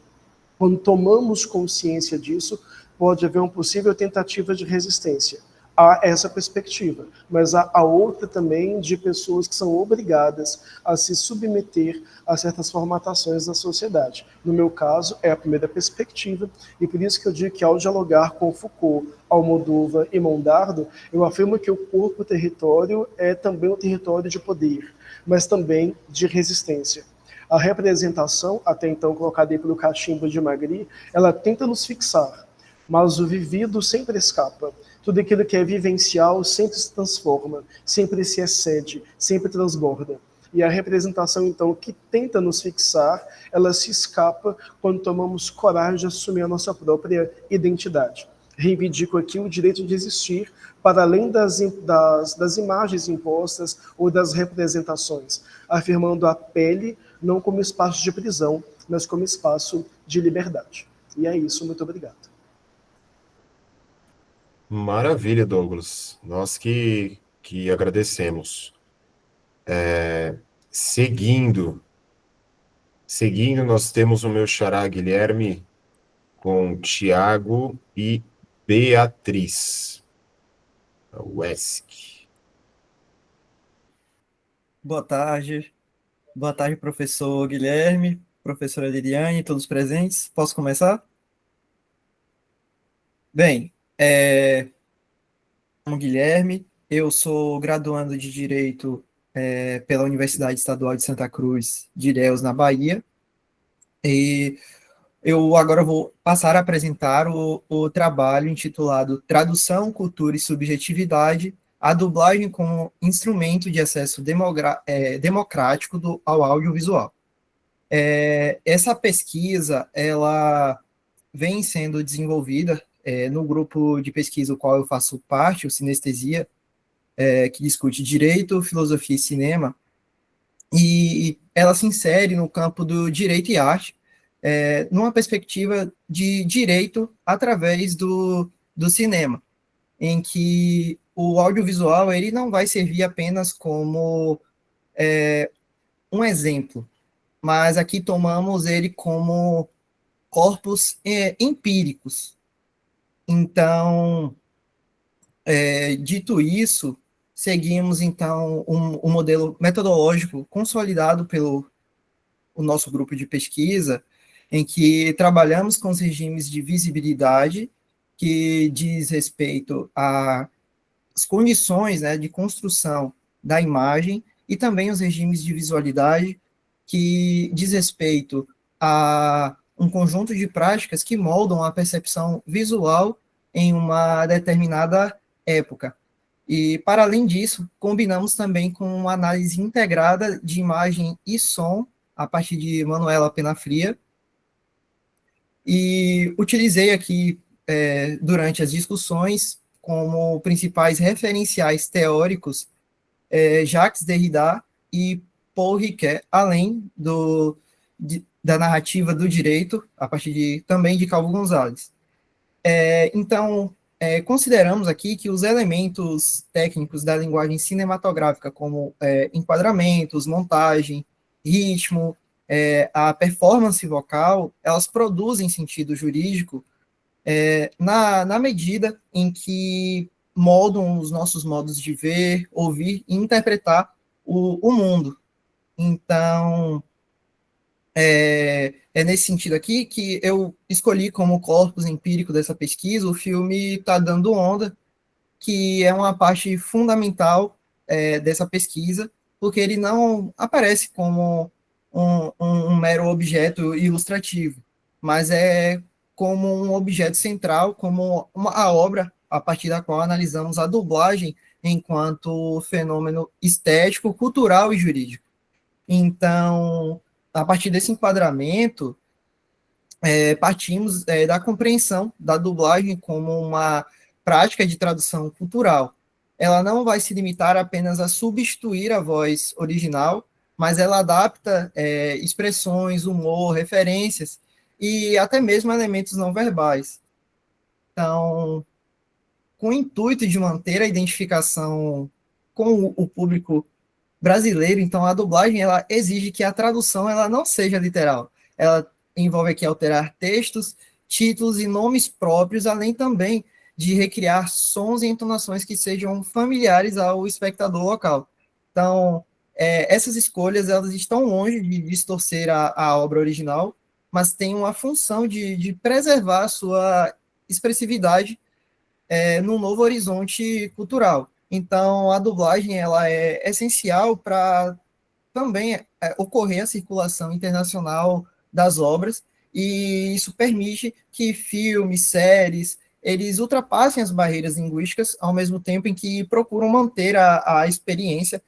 F: Quando tomamos consciência disso, pode haver uma possível tentativa de resistência. Há essa perspectiva, mas há a outra também de pessoas que são obrigadas a se submeter a certas formatações da sociedade. No meu caso, é a primeira perspectiva, e por isso que eu digo que ao dialogar com Foucault, Almodóvar e Mondardo, eu afirmo que o corpo-território é também um território de poder, mas também de resistência. A representação, até então colocada aí pelo Cachimbo de Magritte, ela tenta nos fixar, mas o vivido sempre escapa. Tudo aquilo que é vivencial sempre se transforma, sempre se excede, sempre transborda. E a representação, então, que tenta nos fixar, ela se escapa quando tomamos coragem de assumir a nossa própria identidade. Reivindico aqui o direito de existir para além das imagens impostas ou das representações, afirmando a pele não como espaço de prisão, mas como espaço de liberdade. E é isso, muito obrigado.
A: Maravilha, Douglas. Nós que agradecemos. Seguindo, nós temos o meu xará Guilherme com Tiago e Beatriz. A UESC.
G: Boa tarde. Boa tarde, professor Guilherme, professora Liliane, todos presentes. Posso começar? Bem, meu nome é Guilherme, eu sou graduando de Direito pela Universidade Estadual de Santa Cruz de Ilhéus, na Bahia, e eu agora vou passar a apresentar o trabalho intitulado Tradução, Cultura e Subjetividade, a dublagem como instrumento de acesso democrático ao audiovisual. Essa pesquisa, ela vem sendo desenvolvida no grupo de pesquisa o qual eu faço parte, o Sinestesia, que discute direito, filosofia e cinema, e ela se insere no campo do direito e arte, numa perspectiva de direito através do cinema, em que o audiovisual ele não vai servir apenas como um exemplo, mas aqui tomamos ele como corpos empíricos. Então, dito isso, seguimos, então, um modelo metodológico consolidado pelo o nosso grupo de pesquisa, em que trabalhamos com os regimes de visibilidade, que diz respeito às condições, né, de construção da imagem, e também os regimes de visualidade, que diz respeito a um conjunto de práticas que moldam a percepção visual em uma determinada época. E, para além disso, combinamos também com uma análise integrada de imagem e som, a partir de Manuela Penafria, e utilizei aqui, durante as discussões, como principais referenciais teóricos, Jacques Derrida e Paul Ricoeur, além da narrativa do direito, a partir também de Calvo Gonzalez. Então, consideramos aqui que os elementos técnicos da linguagem cinematográfica, como enquadramentos, montagem, ritmo, a performance vocal, elas produzem sentido jurídico na medida em que moldam os nossos modos de ver, ouvir e interpretar o mundo. Então, é nesse sentido aqui que eu escolhi como corpus empírico dessa pesquisa o filme Tá Dando Onda, que é uma parte fundamental dessa pesquisa, porque ele não aparece como um mero objeto ilustrativo, mas é como um objeto central, como a obra a partir da qual analisamos a dublagem enquanto fenômeno estético, cultural e jurídico. Então, a partir desse enquadramento, partimos da compreensão da dublagem como uma prática de tradução cultural. Ela não vai se limitar apenas a substituir a voz original, mas ela adapta expressões, humor, referências e até mesmo elementos não verbais. Então, com o intuito de manter a identificação com o público brasileiro, então a dublagem ela exige que a tradução ela não seja literal. Ela envolve aqui alterar textos, títulos e nomes próprios, além também de recriar sons e entonações que sejam familiares ao espectador local. Então, essas escolhas elas estão longe de distorcer a obra original, mas têm uma função de preservar a sua expressividade num novo horizonte cultural. Então, a dublagem ela é essencial para também ocorrer a circulação internacional das obras, e isso permite que filmes, séries, eles ultrapassem as barreiras linguísticas, ao mesmo tempo em que procuram manter a experiência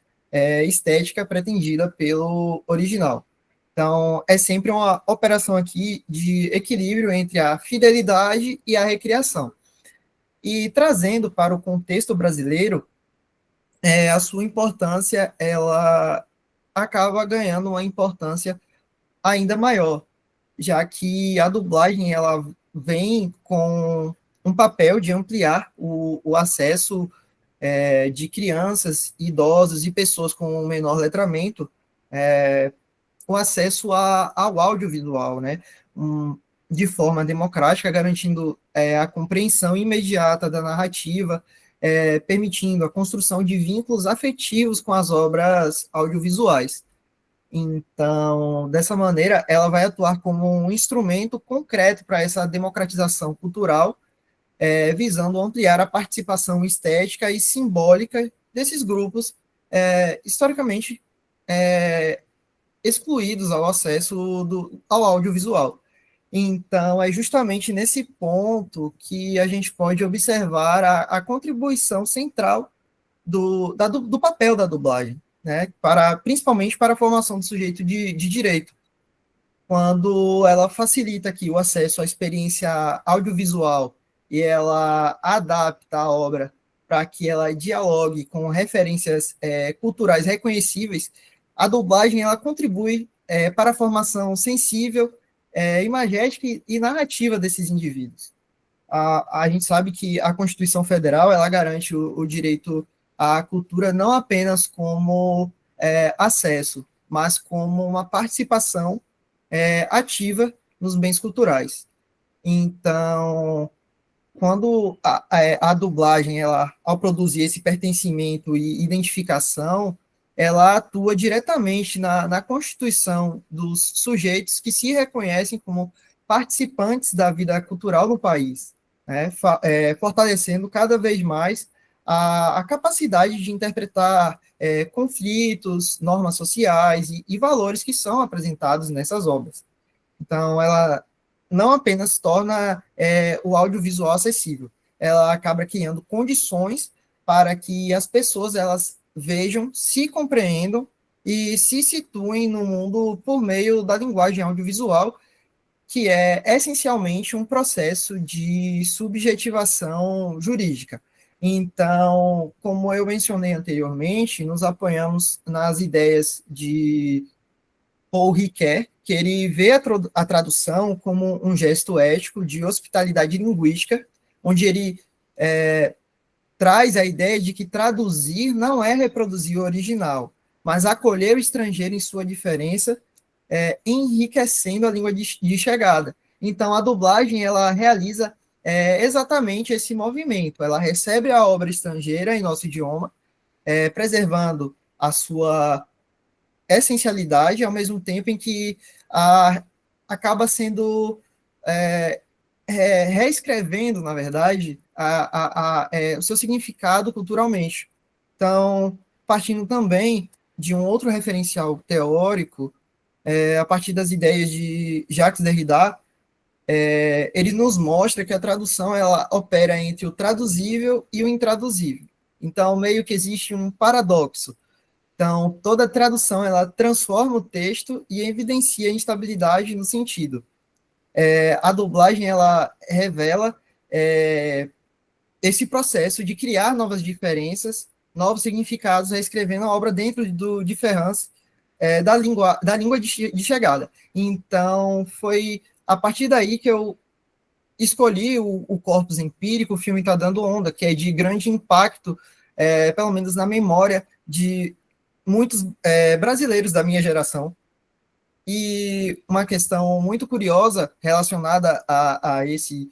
G: estética pretendida pelo original. Então, é sempre uma operação aqui de equilíbrio entre a fidelidade e a recriação. E trazendo para o contexto brasileiro, a sua importância, ela acaba ganhando uma importância ainda maior, já que a dublagem, ela vem com um papel de ampliar o acesso de crianças, idosos e pessoas com menor letramento, o acesso ao audiovisual, né? De forma democrática, garantindo a compreensão imediata da narrativa, permitindo a construção de vínculos afetivos com as obras audiovisuais. Então, dessa maneira, ela vai atuar como um instrumento concreto para essa democratização cultural, visando ampliar a participação estética e simbólica desses grupos historicamente excluídos ao acesso ao audiovisual. Então, é justamente nesse ponto que a gente pode observar a contribuição central do papel da dublagem, né, principalmente para a formação do sujeito de direito, quando ela facilita aqui o acesso à experiência audiovisual e ela adapta a obra para que ela dialogue com referências culturais reconhecíveis. A dublagem ela contribui para a formação sensível, imagética e narrativa desses indivíduos. A gente sabe que a Constituição Federal, ela garante o direito à cultura não apenas como acesso, mas como uma participação ativa nos bens culturais. Então, quando a dublagem, ela, ao produzir esse pertencimento e identificação, ela atua diretamente na constituição dos sujeitos que se reconhecem como participantes da vida cultural no país, né, fortalecendo cada vez mais a capacidade de interpretar conflitos, normas sociais e valores que são apresentados nessas obras. Então, ela não apenas torna o audiovisual acessível, ela acaba criando condições para que as pessoas elas vejam, se compreendam e se situem no mundo por meio da linguagem audiovisual, que é essencialmente um processo de subjetivação jurídica. Então, como eu mencionei anteriormente, nos apoiamos nas ideias de Paul Ricoeur, que ele vê a tradução como um gesto ético de hospitalidade linguística, onde ele traz a ideia de que traduzir não é reproduzir o original, mas acolher o estrangeiro em sua diferença, enriquecendo a língua de chegada. Então, a dublagem, ela realiza exatamente esse movimento. Ela recebe a obra estrangeira em nosso idioma, preservando a sua essencialidade, ao mesmo tempo em que acaba sendo reescrevendo, na verdade, o seu significado culturalmente. Então, partindo também de um outro referencial teórico, a partir das ideias de Jacques Derrida, ele nos mostra que a tradução ela opera entre o traduzível e o intraduzível. Então, meio que existe um paradoxo. Então, toda tradução ela transforma o texto e evidencia a instabilidade no sentido. A dublagem ela revela esse processo de criar novas diferenças, novos significados, reescrevendo a obra dentro de Ferrance, da língua de chegada. Então, foi a partir daí que eu escolhi o Corpus Empírico, o filme Tá Dando Onda, que é de grande impacto, pelo menos na memória de muitos brasileiros da minha geração. E uma questão muito curiosa relacionada a esse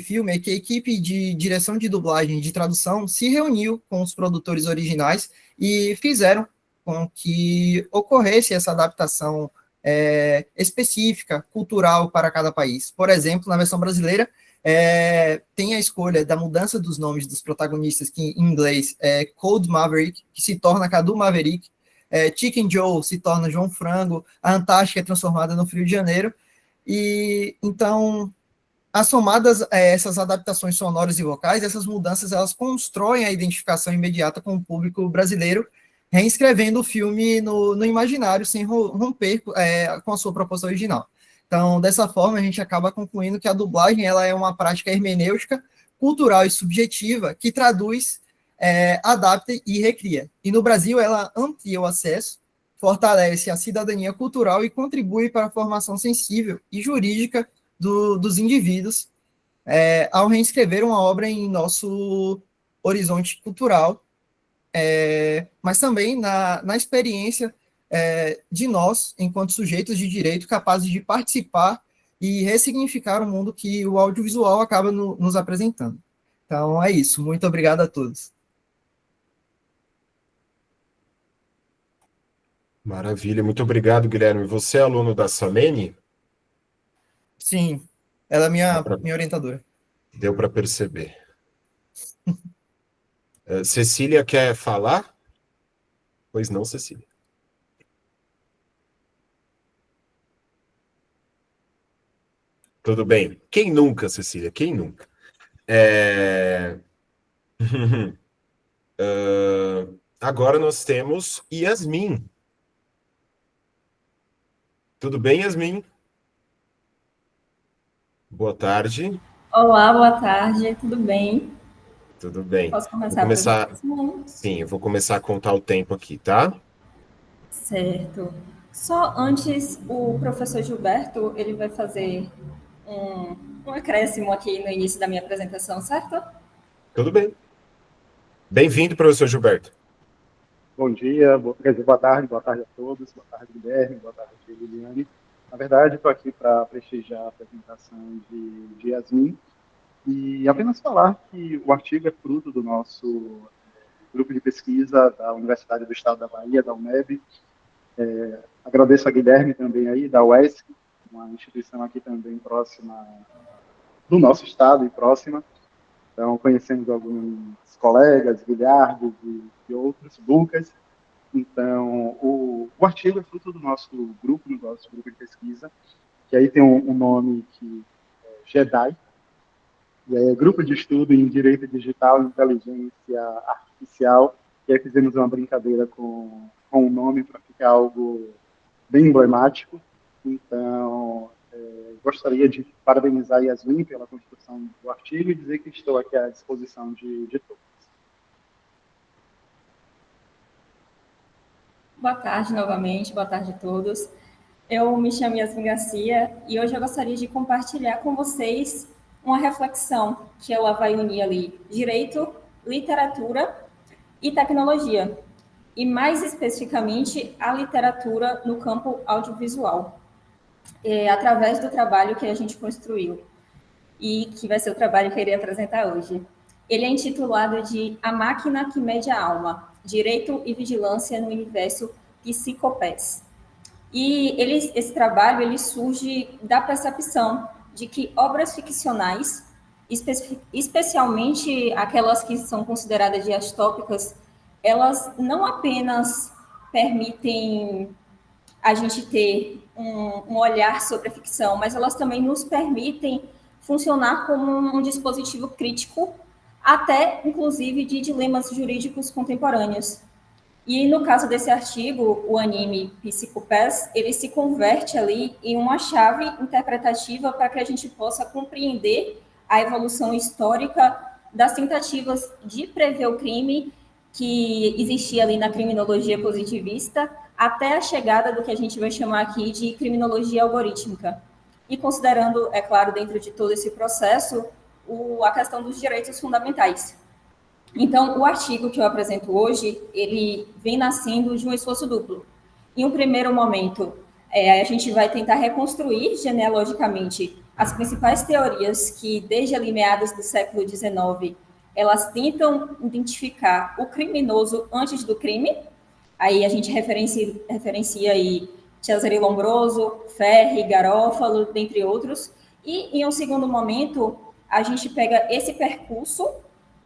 G: filme é que a equipe de direção de dublagem e de tradução se reuniu com os produtores originais e fizeram com que ocorresse essa adaptação específica, cultural para cada país. Por exemplo, na versão brasileira, tem a escolha da mudança dos nomes dos protagonistas, que em inglês é Cold Maverick, que se torna Cadu Maverick, Chicken Joe se torna João Frango, a Antártica é transformada no Frio de Janeiro, e então, somadas a essas adaptações sonoras e vocais, essas mudanças elas constroem a identificação imediata com o público brasileiro, reescrevendo o filme no imaginário, sem romper com a sua proposta original. Então, dessa forma, a gente acaba concluindo que a dublagem ela é uma prática hermenêutica, cultural e subjetiva que traduz, adapta e recria. E no Brasil, ela amplia o acesso, fortalece a cidadania cultural e contribui para a formação sensível e jurídica dos indivíduos, ao reescrever uma obra em nosso horizonte cultural, mas também na experiência de nós, enquanto sujeitos de direito, capazes de participar e ressignificar o mundo que o audiovisual acaba nos apresentando. Então, é isso. Muito obrigado a todos.
A: Maravilha, muito obrigado, Guilherme. Você é aluno da Samene?
G: Sim, ela é minha orientadora.
A: Deu para perceber. Cecília quer falar? Pois não, Cecília. Tudo bem. Quem nunca, Cecília? Quem nunca? Agora nós temos Yasmin. Tudo bem, Yasmin? Boa tarde.
H: Olá, boa tarde, tudo bem?
A: Tudo bem.
H: Posso
A: Vou
H: começar a
A: começar.
H: apresentação?
A: Sim, eu vou começar a contar o tempo aqui, tá?
H: Certo. Só antes, o professor Gilberto, ele vai fazer um acréscimo aqui no início da minha apresentação, certo?
A: Tudo bem. Bem-vindo, professor Gilberto.
I: Bom dia, boa tarde a todos, boa tarde, Guilherme, boa tarde, Liliane. Na verdade, estou aqui para prestigiar a apresentação de Yasmin e apenas falar que o artigo é fruto do nosso grupo de pesquisa da Universidade do Estado da Bahia, da UNEB. Agradeço a Guilherme também aí, da UESC, uma instituição aqui também próxima do nosso estado e próxima. Então, conhecemos alguns colegas, Guilherme e outros, Lucas. Então, o artigo é fruto do nosso grupo de pesquisa, que aí tem um nome que é GEDI, Grupo de Estudo em Direito Digital e Inteligência Artificial, e aí fizemos uma brincadeira com o nome para ficar algo bem emblemático. Então, gostaria de parabenizar a Yasmin pela construção do artigo e dizer que estou aqui à disposição de todos.
H: Boa tarde novamente, boa tarde a todos. Eu me chamo Yasmin Garcia e hoje eu gostaria de compartilhar com vocês uma reflexão que ela vai unir ali direito, literatura e tecnologia, e mais especificamente a literatura no campo audiovisual, através do trabalho que a gente construiu e que vai ser o trabalho que eu irei apresentar hoje. Ele é intitulado de A Máquina que Mede a Alma, Direito e Vigilância no Universo Psicopés. E esse trabalho ele surge da percepção de que obras ficcionais, especialmente aquelas que são consideradas distópicas, elas não apenas permitem a gente ter um olhar sobre a ficção, mas elas também nos permitem funcionar como um dispositivo crítico, até, inclusive, de dilemas jurídicos contemporâneos. E, no caso desse artigo, o anime Psicopés, ele se converte ali em uma chave interpretativa para que a gente possa compreender a evolução histórica das tentativas de prever o crime que existia ali na criminologia positivista, até a chegada do que a gente vai chamar aqui de criminologia algorítmica. E considerando, é claro, dentro de todo esse processo, a questão dos direitos fundamentais. Então, o artigo que eu apresento hoje, ele vem nascendo de um esforço duplo. Em um primeiro momento, a gente vai tentar reconstruir genealogicamente as principais teorias que, desde ali meados do século XIX, elas tentam identificar o criminoso antes do crime. Aí a gente referencia aí Cesare Lombroso, Ferri, Garofalo, dentre outros. E, em um segundo momento, a gente pega esse percurso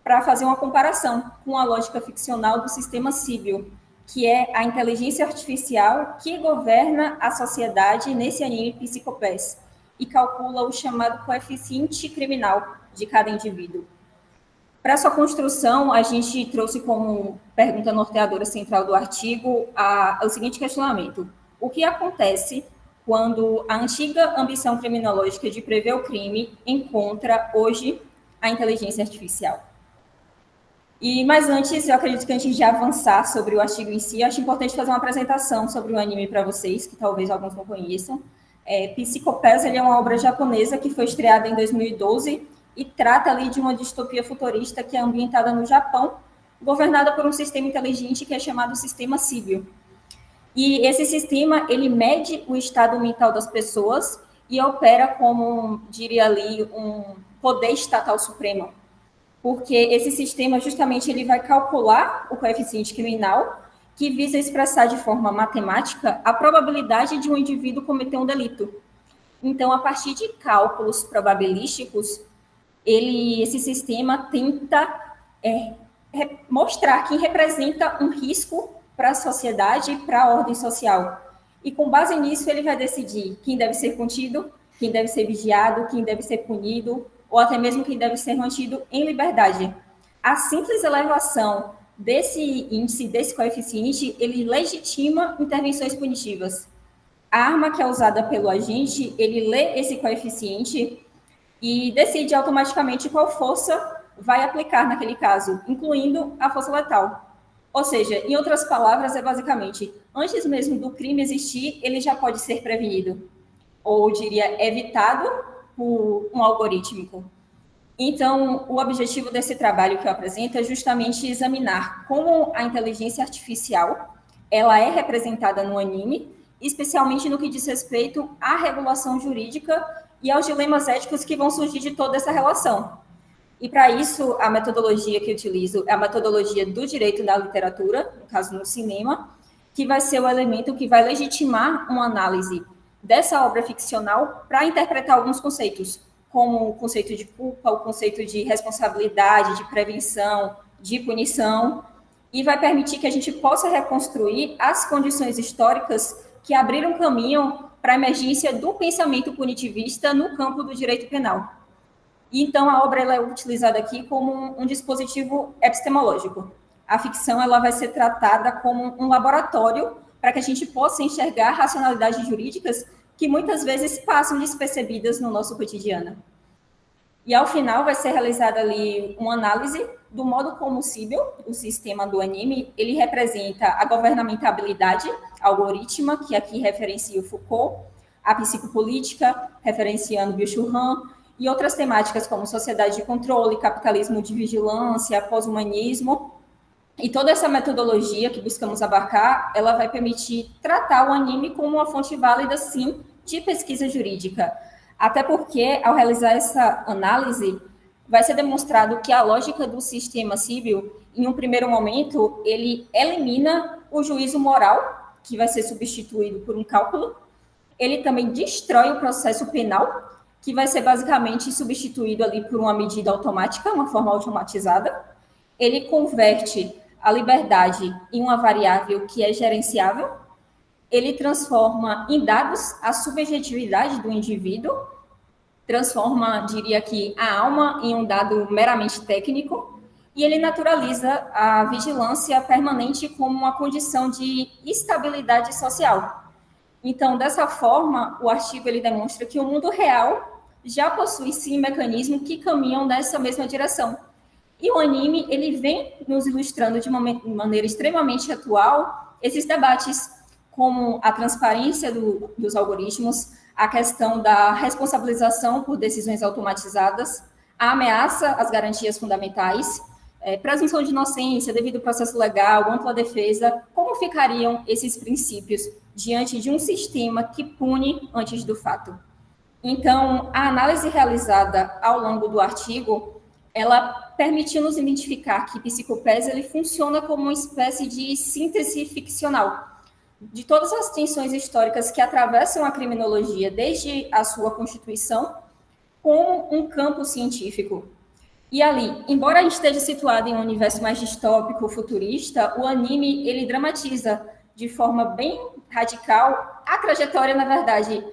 H: para fazer uma comparação com a lógica ficcional do sistema Síbio, que é a inteligência artificial que governa a sociedade nesse anime Psicopés e calcula o chamado coeficiente criminal de cada indivíduo. Para sua construção, a gente trouxe como pergunta norteadora central do artigo o seguinte questionamento: o que acontece quando a antiga ambição criminológica de prever o crime encontra hoje a inteligência artificial? Mas antes, eu acredito que antes de avançar sobre o artigo em si, acho importante fazer uma apresentação sobre o anime para vocês, que talvez alguns não conheçam. Psicopés, ele é uma obra japonesa que foi estreada em 2012 e trata ali de uma distopia futurista que é ambientada no Japão, governada por um sistema inteligente que é chamado Sistema Síbio. E esse sistema, ele mede o estado mental das pessoas e opera como, diria ali, um poder estatal supremo. Porque esse sistema, justamente, ele vai calcular o coeficiente criminal, que visa expressar de forma matemática a probabilidade de um indivíduo cometer um delito. Então, a partir de cálculos probabilísticos, esse sistema tenta mostrar quem representa um risco para a sociedade e para a ordem social. E, com base nisso, ele vai decidir quem deve ser contido, quem deve ser vigiado, quem deve ser punido, ou até mesmo quem deve ser mantido em liberdade. A simples elevação desse índice, desse coeficiente, ele legitima intervenções punitivas. A arma que é usada pelo agente, ele lê esse coeficiente e decide automaticamente qual força vai aplicar naquele caso, incluindo a força letal. Ou seja, em outras palavras, é basicamente, antes mesmo do crime existir, ele já pode ser prevenido, ou diria, evitado, por um algorítmico. Então, o objetivo desse trabalho que eu apresento é justamente examinar como a inteligência artificial ela é representada no anime, especialmente no que diz respeito à regulação jurídica e aos dilemas éticos que vão surgir de toda essa relação. E, para isso, a metodologia que eu utilizo é a metodologia do direito da literatura, no caso, no cinema, que vai ser o elemento que vai legitimar uma análise dessa obra ficcional para interpretar alguns conceitos, como o conceito de culpa, o conceito de responsabilidade, de prevenção, de punição, e vai permitir que a gente possa reconstruir as condições históricas que abriram caminho para a emergência do pensamento punitivista no campo do direito penal. E, então, a obra ela é utilizada aqui como um dispositivo epistemológico. A ficção ela vai ser tratada como um laboratório para que a gente possa enxergar racionalidades jurídicas que muitas vezes passam despercebidas no nosso cotidiano. E, ao final, vai ser realizada ali uma análise do modo como o sistema do anime, ele representa a governamentabilidade algorítmica, que aqui referencia o Foucault, a psicopolítica, referenciando Byung-Chul Han, e outras temáticas como sociedade de controle, capitalismo de vigilância, pós-humanismo. E toda essa metodologia que buscamos abarcar, ela vai permitir tratar o anime como uma fonte válida, sim, de pesquisa jurídica. Até porque, ao realizar essa análise, vai ser demonstrado que a lógica do sistema civil, em um primeiro momento, ele elimina o juízo moral, que vai ser substituído por um cálculo. Ele também destrói o processo penal, que vai ser basicamente substituído ali por uma medida automática, uma forma automatizada. Ele converte a liberdade em uma variável que é gerenciável. Ele transforma em dados a subjetividade do indivíduo, transforma, diria que, a alma em um dado meramente técnico, e ele naturaliza a vigilância permanente como uma condição de estabilidade social. Então, dessa forma, o artigo ele demonstra que o mundo real já possui, sim, mecanismos que caminham nessa mesma direção. E o anime, ele vem nos ilustrando de uma maneira extremamente atual esses debates, como a transparência dos algoritmos, a questão da responsabilização por decisões automatizadas, a ameaça às garantias fundamentais, presunção de inocência, devido processo legal, ampla defesa. Como ficariam esses princípios diante de um sistema que pune antes do fato? Então, a análise realizada ao longo do artigo, ela permitiu nos identificar que Psicopés ele funciona como uma espécie de síntese ficcional de todas as tensões históricas que atravessam a criminologia desde a sua constituição, como um campo científico. E ali, embora a gente esteja situado em um universo mais distópico, futurista, o anime, ele dramatiza de forma bem radical a trajetória, na verdade,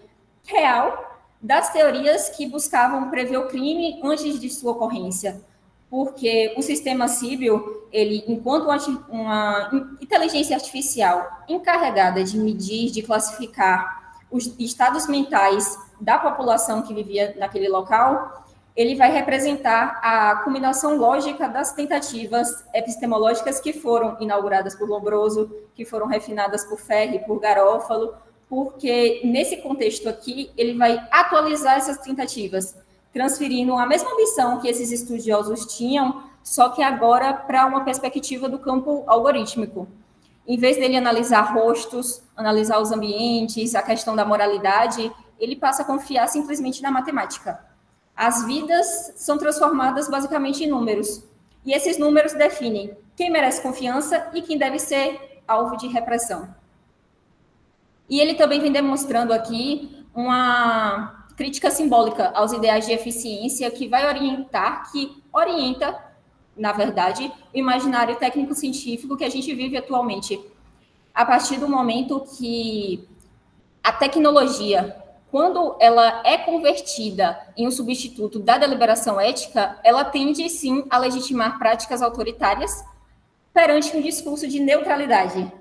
H: real das teorias que buscavam prever o crime antes de sua ocorrência. Porque o sistema civil, ele, enquanto uma inteligência artificial encarregada de medir, de classificar os estados mentais da população que vivia naquele local, ele vai representar a combinação lógica das tentativas epistemológicas que foram inauguradas por Lombroso, que foram refinadas por Ferri, por Garofalo, porque nesse contexto aqui, ele vai atualizar essas tentativas, transferindo a mesma missão que esses estudiosos tinham, só que agora para uma perspectiva do campo algorítmico. Em vez dele analisar rostos, analisar os ambientes, a questão da moralidade, ele passa a confiar simplesmente na matemática. As vidas são transformadas basicamente em números, e esses números definem quem merece confiança e quem deve ser alvo de repressão. E ele também vem demonstrando aqui uma crítica simbólica aos ideais de eficiência que orienta, na verdade, o imaginário técnico-científico que a gente vive atualmente. A partir do momento que a tecnologia, quando ela é convertida em um substituto da deliberação ética, ela tende, sim, a legitimar práticas autoritárias perante um discurso de neutralidade.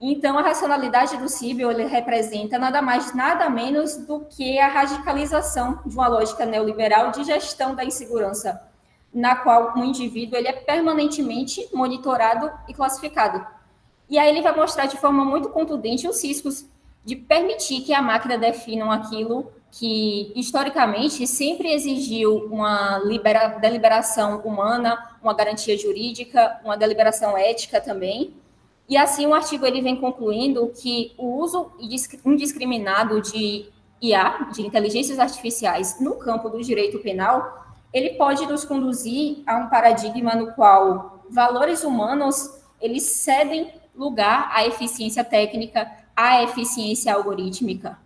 H: Então, a racionalidade do Sibyl, ele representa nada mais, nada menos do que a radicalização de uma lógica neoliberal de gestão da insegurança, na qual o indivíduo ele é permanentemente monitorado e classificado. E aí ele vai mostrar de forma muito contundente os riscos de permitir que a máquina defina aquilo que, historicamente, sempre exigiu uma deliberação humana, uma garantia jurídica, uma deliberação ética também. E, assim, o artigo ele vem concluindo que o uso indiscriminado de IA, de inteligências artificiais, no campo do direito penal, ele pode nos conduzir a um paradigma no qual valores humanos, eles cedem lugar à eficiência técnica, à eficiência algorítmica.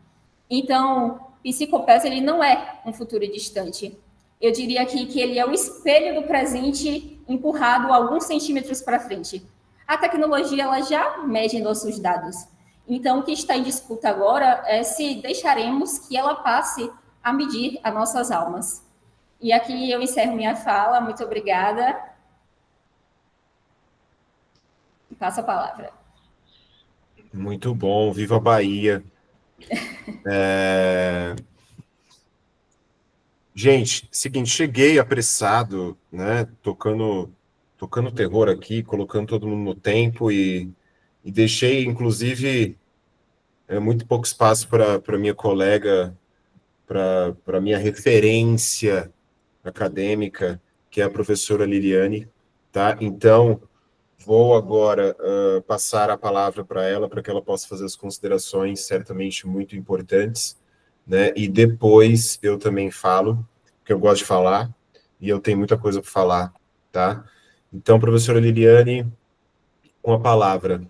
H: Então, Psicopass, ele não é um futuro distante. Eu diria aqui que ele é o espelho do presente empurrado alguns centímetros para frente. A tecnologia, ela já mede nossos dados. Então, o que está em disputa agora é se deixaremos que ela passe a medir as nossas almas. E aqui eu encerro minha fala. Muito obrigada. Passo a palavra.
A: Muito bom, viva a Bahia. Gente, seguinte, cheguei apressado, né? Tocando terror aqui, colocando todo mundo no tempo e deixei, inclusive, muito pouco espaço para minha colega, para minha referência acadêmica, que é a professora Liliane, tá? Então, vou agora passar a palavra para ela, para que ela possa fazer as considerações certamente muito importantes, né? E depois eu também falo, porque eu gosto de falar, e eu tenho muita coisa para falar, tá? Então, professora Liliane, com a palavra.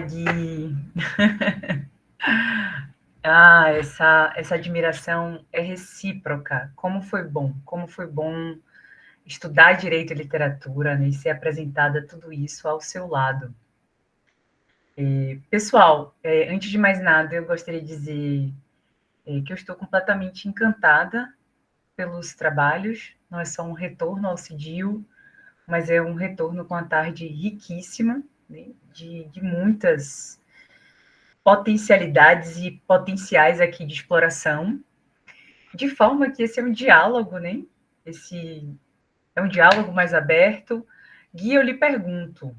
B: Gui. Essa admiração é recíproca. Como foi bom estudar direito e literatura, né, e ser apresentada tudo isso ao seu lado. Pessoal, antes de mais nada, eu gostaria de dizer que eu estou completamente encantada pelos trabalhos. Não é só um retorno ao CIDIO, mas é um retorno com a tarde riquíssima, né, de muitas potencialidades e potenciais aqui de exploração, de forma que esse é um diálogo, né? Esse é um diálogo mais aberto. Gui, eu lhe pergunto,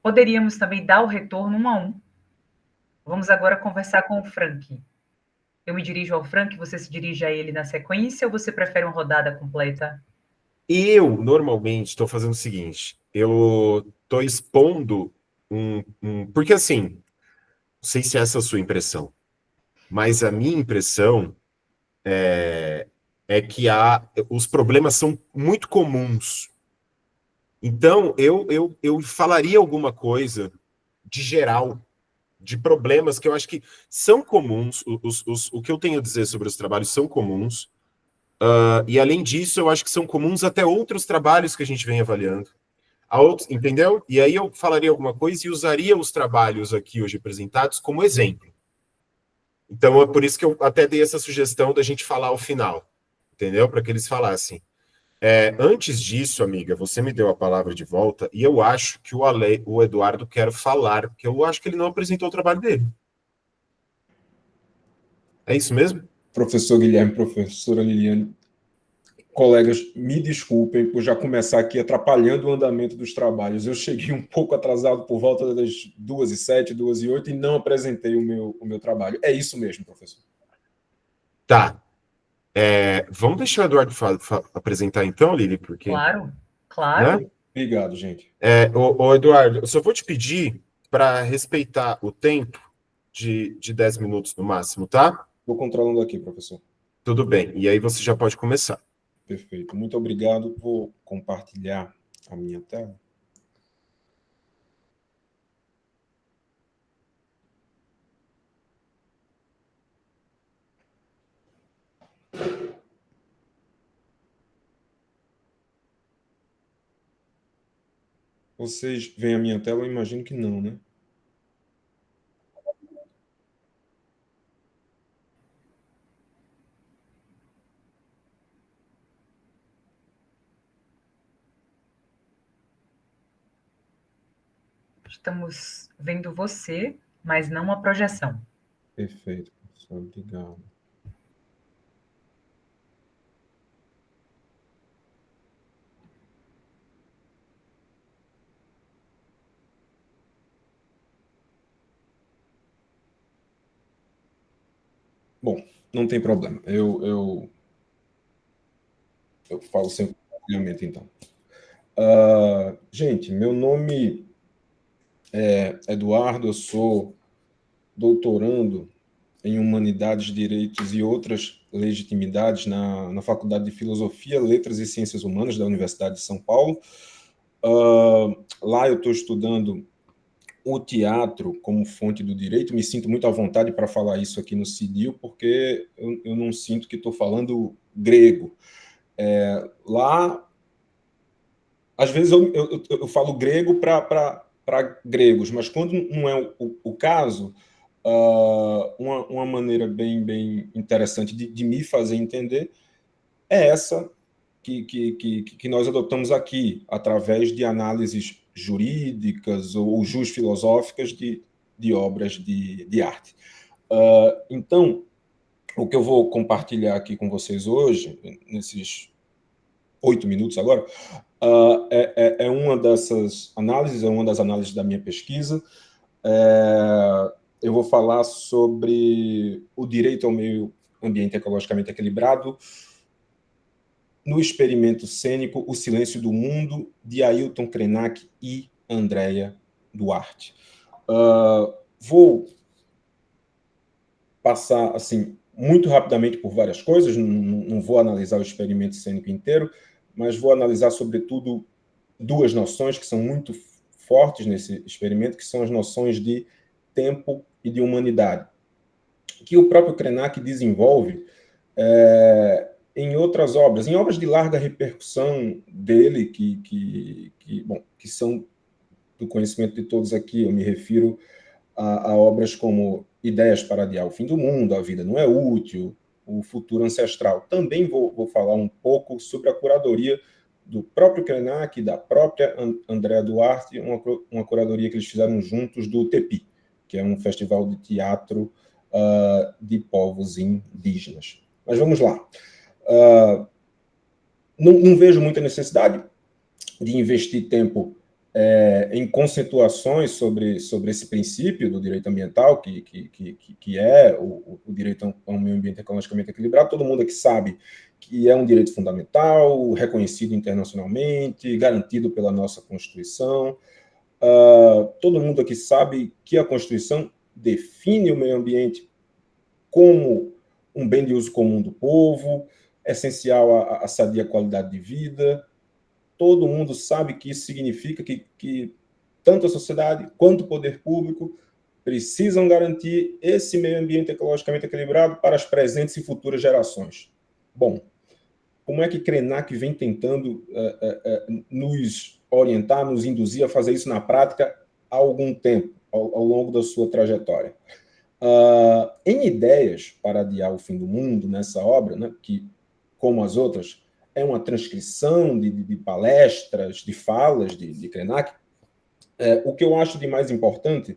B: poderíamos também dar o retorno 1 a 1? Vamos agora conversar com o Frank. Eu me dirijo ao Frank, você se dirige a ele na sequência, ou você prefere uma rodada completa?
A: Eu, normalmente, estou fazendo o seguinte, eu estou expondo porque assim, não sei se essa é a sua impressão, mas a minha impressão é que os problemas são muito comuns. Então, eu falaria alguma coisa de geral, de problemas que eu acho que são comuns, o que eu tenho a dizer sobre os trabalhos são comuns, e além disso, eu acho que são comuns até outros trabalhos que a gente vem avaliando. Entendeu? E aí eu falaria alguma coisa e usaria os trabalhos aqui hoje apresentados como exemplo. Então, é por isso que eu até dei essa sugestão da gente falar ao final, entendeu? Para que eles falassem. Antes disso, amiga, você me deu a palavra de volta e eu acho que o Eduardo quer falar, porque eu acho que ele não apresentou o trabalho dele. É isso mesmo?
J: Professor Guilherme, professora Liliane, colegas, me desculpem por já começar aqui atrapalhando o andamento dos trabalhos. Eu cheguei um pouco atrasado por volta das 2h07, 2h08 e não apresentei o meu trabalho. É isso mesmo, professor.
A: Tá. Vamos deixar o Eduardo apresentar então, Lili, porque...
B: Claro.
A: Né?
J: Obrigado, gente.
A: Eduardo, eu só vou te pedir para respeitar o tempo de 10 minutos no máximo, tá?
J: Estou controlando aqui, professor.
A: Tudo bem. E aí você já pode começar.
J: Perfeito. Muito obrigado. Vou compartilhar a minha tela. Vocês veem a minha tela? Eu imagino que não, né?
B: Estamos vendo você, mas não a projeção.
J: Perfeito, professor. Obrigado. Bom, não tem problema. Eu falo sempre compartilhamento, então. Gente, meu nome é Eduardo, eu sou doutorando em Humanidades, Direitos e Outras Legitimidades na Faculdade de Filosofia, Letras e Ciências Humanas da Universidade de São Paulo. Lá eu estou estudando o teatro como fonte do direito. Me sinto muito à vontade para falar isso aqui no CIDIL, porque eu não sinto que estou falando grego. Lá, às vezes eu falo grego para gregos, mas quando não é o caso, uma maneira bem interessante de me fazer entender é essa que nós adotamos aqui, através de análises jurídicas ou filosóficas de obras de arte. Então, o que eu vou compartilhar aqui com vocês hoje, nesses 8 minutos agora, é uma dessas análises, é uma das análises da minha pesquisa. Eu vou falar sobre o direito ao meio ambiente ecologicamente equilibrado no experimento cênico O Silêncio do Mundo, de Ailton Krenak e Andréa Duarte. Vou passar assim muito rapidamente por várias coisas, não vou analisar o experimento cênico inteiro, mas vou analisar, sobretudo, 2 noções que são muito fortes nesse experimento, que são as noções de tempo e de humanidade, que o próprio Krenak desenvolve em outras obras, em obras de larga repercussão dele, que são do conhecimento de todos aqui. Eu me refiro a obras como Ideias para Adiar o Fim do Mundo, A Vida Não é Útil, O Futuro Ancestral. Também vou falar um pouco sobre a curadoria do próprio Krenak e da própria Andréa Duarte, uma curadoria que eles fizeram juntos do TEPI, que é um festival de teatro de povos indígenas. Mas vamos lá. Não vejo muita necessidade de investir tempo em conceituações sobre esse princípio do direito ambiental, que é o direito a um meio ambiente ecologicamente equilibrado. Todo mundo aqui sabe que é um direito fundamental, reconhecido internacionalmente, garantido pela nossa Constituição. Todo mundo aqui sabe que a Constituição define o meio ambiente como um bem de uso comum do povo, essencial à sadia qualidade de vida. Todo mundo sabe que isso significa que tanto a sociedade quanto o poder público precisam garantir esse meio ambiente ecologicamente equilibrado para as presentes e futuras gerações. Bom, como é que Krenak vem tentando nos orientar, nos induzir a fazer isso na prática há algum tempo, ao longo da sua trajetória? Em Ideias para Adiar o Fim do Mundo, nessa obra, né, que, como as outras, é uma transcrição de palestras, de falas de Krenak, o que eu acho de mais importante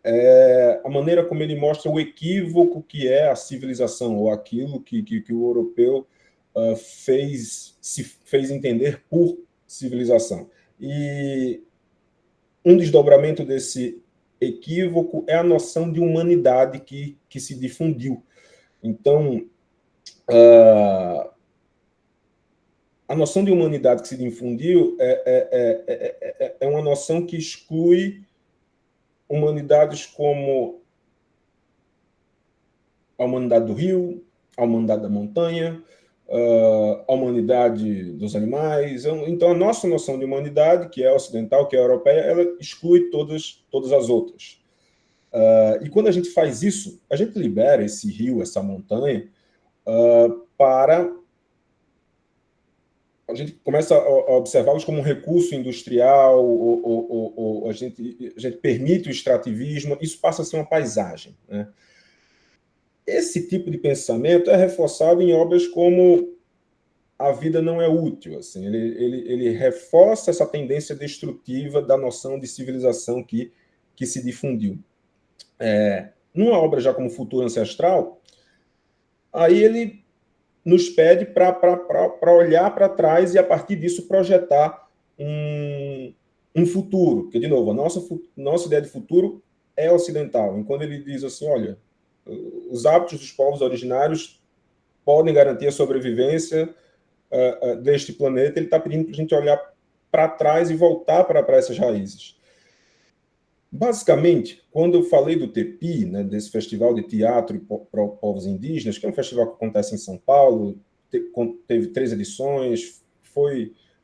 J: é a maneira como ele mostra o equívoco que é a civilização, ou aquilo que o europeu se fez entender por civilização. E um desdobramento desse equívoco é a noção de humanidade que se difundiu. Então, a noção de humanidade que se difundiu é uma noção que exclui humanidades como a humanidade do rio, a humanidade da montanha, a humanidade dos animais. Então, a nossa noção de humanidade, que é ocidental, que é europeia, ela exclui todas as outras. E quando a gente faz isso, a gente libera esse rio, essa montanha, para... A gente começa a observá-los como um recurso industrial, ou a gente permite o extrativismo, isso passa a ser uma paisagem, né? Esse tipo de pensamento é reforçado em obras como A Vida Não é Útil. Assim, ele reforça essa tendência destrutiva da noção de civilização que se difundiu. Numa obra já como Futuro Ancestral, aí ele nos pede para olhar para trás e, a partir disso, projetar um futuro. Porque, de novo, a nossa ideia de futuro é ocidental. Enquanto ele diz assim, olha, Os hábitos dos povos originários podem garantir a sobrevivência deste planeta. Ele está pedindo para a gente olhar para trás e voltar para essas raízes. Basicamente, quando eu falei do TEPI, né, desse Festival de Teatro para Povos Indígenas, que é um festival que acontece em São Paulo, teve 3 edições,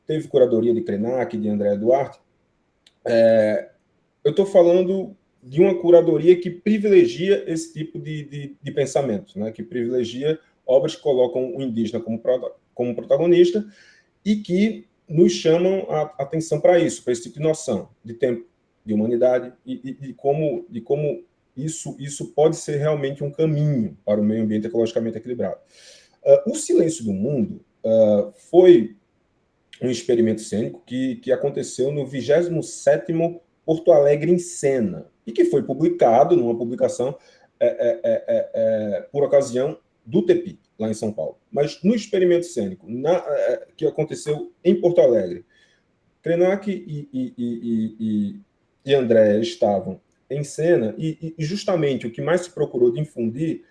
J: teve curadoria de Krenak, de André Duarte, eu estou falando de uma curadoria que privilegia esse tipo de pensamento, né, que privilegia obras que colocam o indígena como protagonista e que nos chamam a atenção para isso, para esse tipo de noção de tempo, de humanidade e de como isso pode ser realmente um caminho para o meio ambiente ecologicamente equilibrado. O Silêncio do Mundo foi um experimento cênico que aconteceu no 27º Porto Alegre em Cena e que foi publicado numa publicação por ocasião do TEPI, lá em São Paulo. Mas no experimento cênico que aconteceu em Porto Alegre, Krenak e André estavam em cena e justamente o que mais se procurou difundir,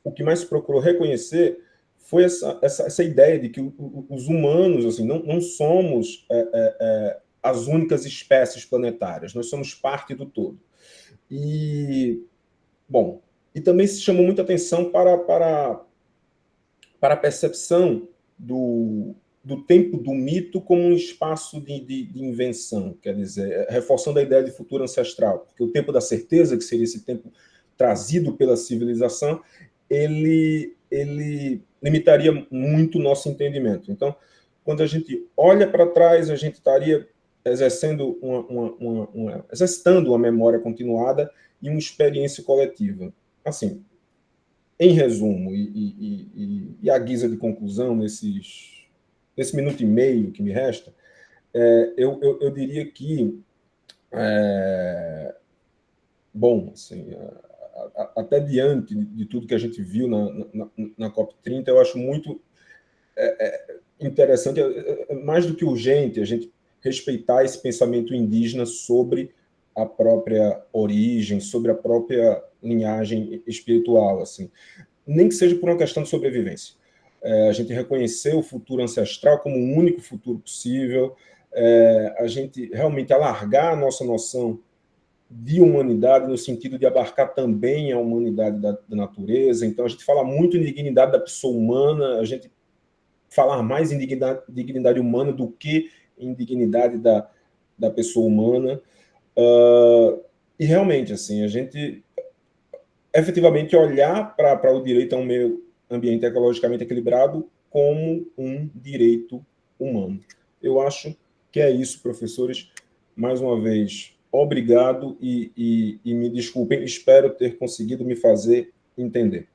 J: o que mais se procurou reconhecer foi essa ideia de que os humanos assim, não somos as únicas espécies planetárias, nós somos parte do todo. E também se chamou muita atenção para a percepção do tempo do mito como um espaço de invenção, quer dizer, reforçando a ideia de futuro ancestral, porque o tempo da certeza, que seria esse tempo trazido pela civilização, ele limitaria muito o nosso entendimento. Então, quando a gente olha para trás, a gente estaria exercendo exercitando uma memória continuada e uma experiência coletiva. Assim, em resumo, e à guisa de conclusão, nesse minuto e meio que me resta, eu diria que, assim, até diante de tudo que a gente viu na COP30, eu acho muito interessante, mais do que urgente, a gente respeitar esse pensamento indígena sobre a própria origem, sobre a própria linhagem espiritual, assim, nem que seja por uma questão de sobrevivência. A gente reconhecer o futuro ancestral como o único futuro possível, a gente realmente alargar a nossa noção de humanidade no sentido de abarcar também a humanidade da natureza. Então, a gente fala muito em dignidade da pessoa humana, a gente falar mais em dignidade humana do que em dignidade da pessoa humana. E realmente, assim, a gente efetivamente olhar para o direito a um meio ambiente ecologicamente equilibrado como um direito humano. Eu acho que é isso, professores. Mais uma vez, obrigado e me desculpem, espero ter conseguido me fazer entender.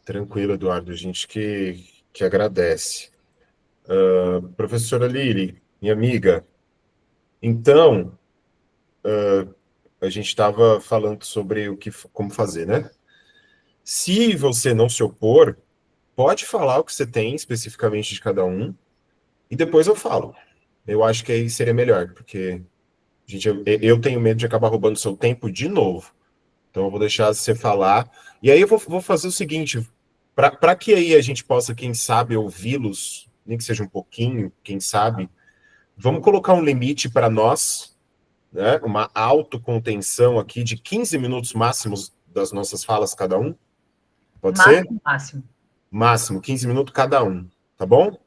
A: Tranquilo, Eduardo, a gente que agradece. Professora Lili, minha amiga, então, a gente estava falando sobre como fazer, né? Se você não se opor, pode falar o que você tem especificamente de cada um, e depois eu falo. Eu acho que aí seria melhor, porque eu tenho medo de acabar roubando seu tempo de novo. Então eu vou deixar você falar. E aí eu vou fazer o seguinte, para que aí a gente possa, quem sabe, ouvi-los, nem que seja um pouquinho, quem sabe, vamos colocar um limite para nós, né? Uma autocontenção aqui de 15 minutos máximos das nossas falas cada um. Pode ser?
B: Máximo.
A: Máximo, 15 minutos cada um, tá bom?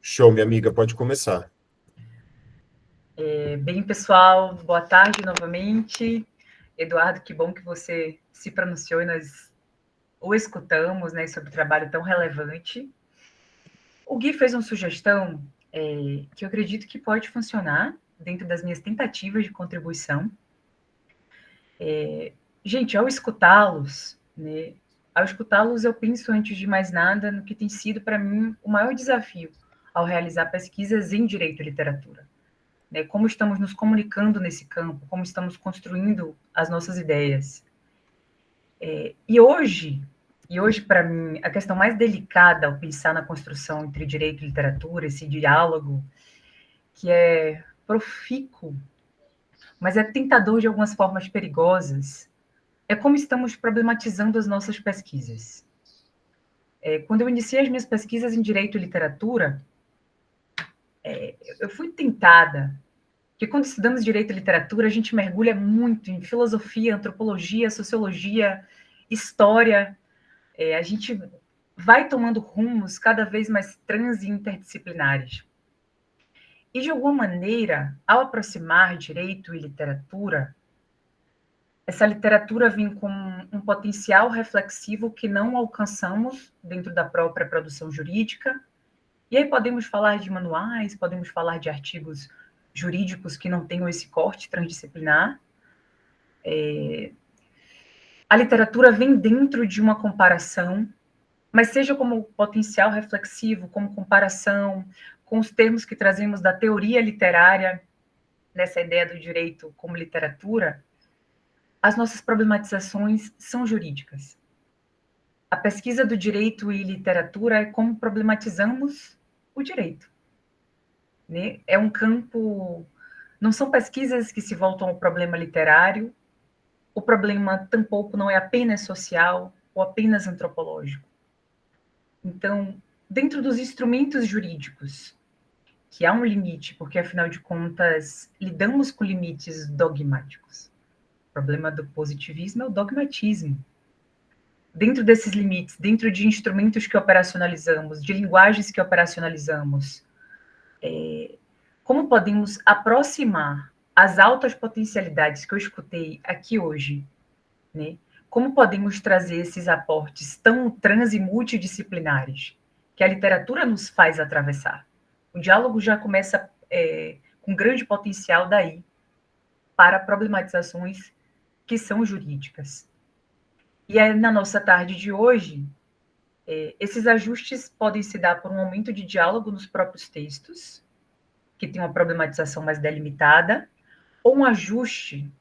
A: Show, minha amiga, pode começar.
B: Bem, pessoal, boa tarde novamente. Eduardo, que bom que você se pronunciou e nós o escutamos, né, sobre o trabalho tão relevante. O Gui fez uma sugestão que eu acredito que pode funcionar dentro das minhas tentativas de contribuição. Gente, ao escutá-los, né, eu penso, antes de mais nada, no que tem sido, para mim, o maior desafio ao realizar pesquisas em direito e literatura. Né, como estamos nos comunicando nesse campo, como estamos construindo as nossas ideias. E hoje, para mim, a questão mais delicada ao pensar na construção entre direito e literatura, esse diálogo, que é profícuo mas é tentador de algumas formas perigosas, é como estamos problematizando as nossas pesquisas. Quando eu iniciei as minhas pesquisas em Direito e Literatura, eu fui tentada, porque quando estudamos Direito e Literatura, a gente mergulha muito em filosofia, antropologia, sociologia, história, a gente vai tomando rumos cada vez mais trans e interdisciplinares. E, de alguma maneira, ao aproximar direito e literatura, essa literatura vem com um potencial reflexivo que não alcançamos dentro da própria produção jurídica. E aí podemos falar de manuais, podemos falar de artigos jurídicos que não tenham esse corte transdisciplinar. A literatura vem dentro de uma comparação, mas seja como potencial reflexivo, como comparação com os termos que trazemos da teoria literária, nessa ideia do direito como literatura, as nossas problematizações são jurídicas. A pesquisa do direito e literatura é como problematizamos o direito. Né? É um campo... Não são pesquisas que se voltam ao problema literário, o problema tampouco não é apenas social ou apenas antropológico. Então, dentro dos instrumentos jurídicos, que há um limite, porque, afinal de contas, lidamos com limites dogmáticos. O problema do positivismo é o dogmatismo. Dentro desses limites, dentro de instrumentos que operacionalizamos, de linguagens que operacionalizamos, como podemos aproximar as altas potencialidades que eu escutei aqui hoje, né? Como podemos trazer esses aportes tão trans e multidisciplinares que a literatura nos faz atravessar? O diálogo já começa com grande potencial daí para problematizações que são jurídicas. E aí, na nossa tarde de hoje, esses ajustes podem se dar por um aumento de diálogo nos próprios textos, que tem uma problematização mais delimitada, ou um ajuste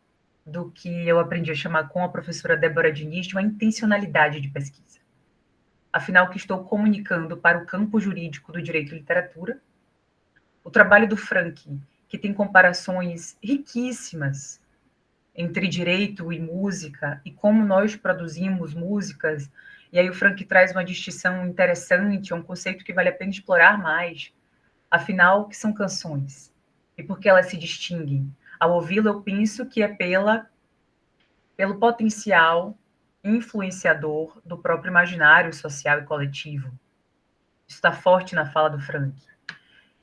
B: do que eu aprendi a chamar com a professora Débora Diniz de uma intencionalidade de pesquisa. Afinal, que estou comunicando para o campo jurídico do direito e literatura, o trabalho do Frank, que tem comparações riquíssimas entre direito e música, e como nós produzimos músicas, e aí o Frank traz uma distinção interessante, é um conceito que vale a pena explorar mais. Afinal, o que são canções? E por que elas se distinguem? Ao ouvi-la, eu penso que é pelo potencial influenciador do próprio imaginário social e coletivo. Isso está forte na fala do Frank.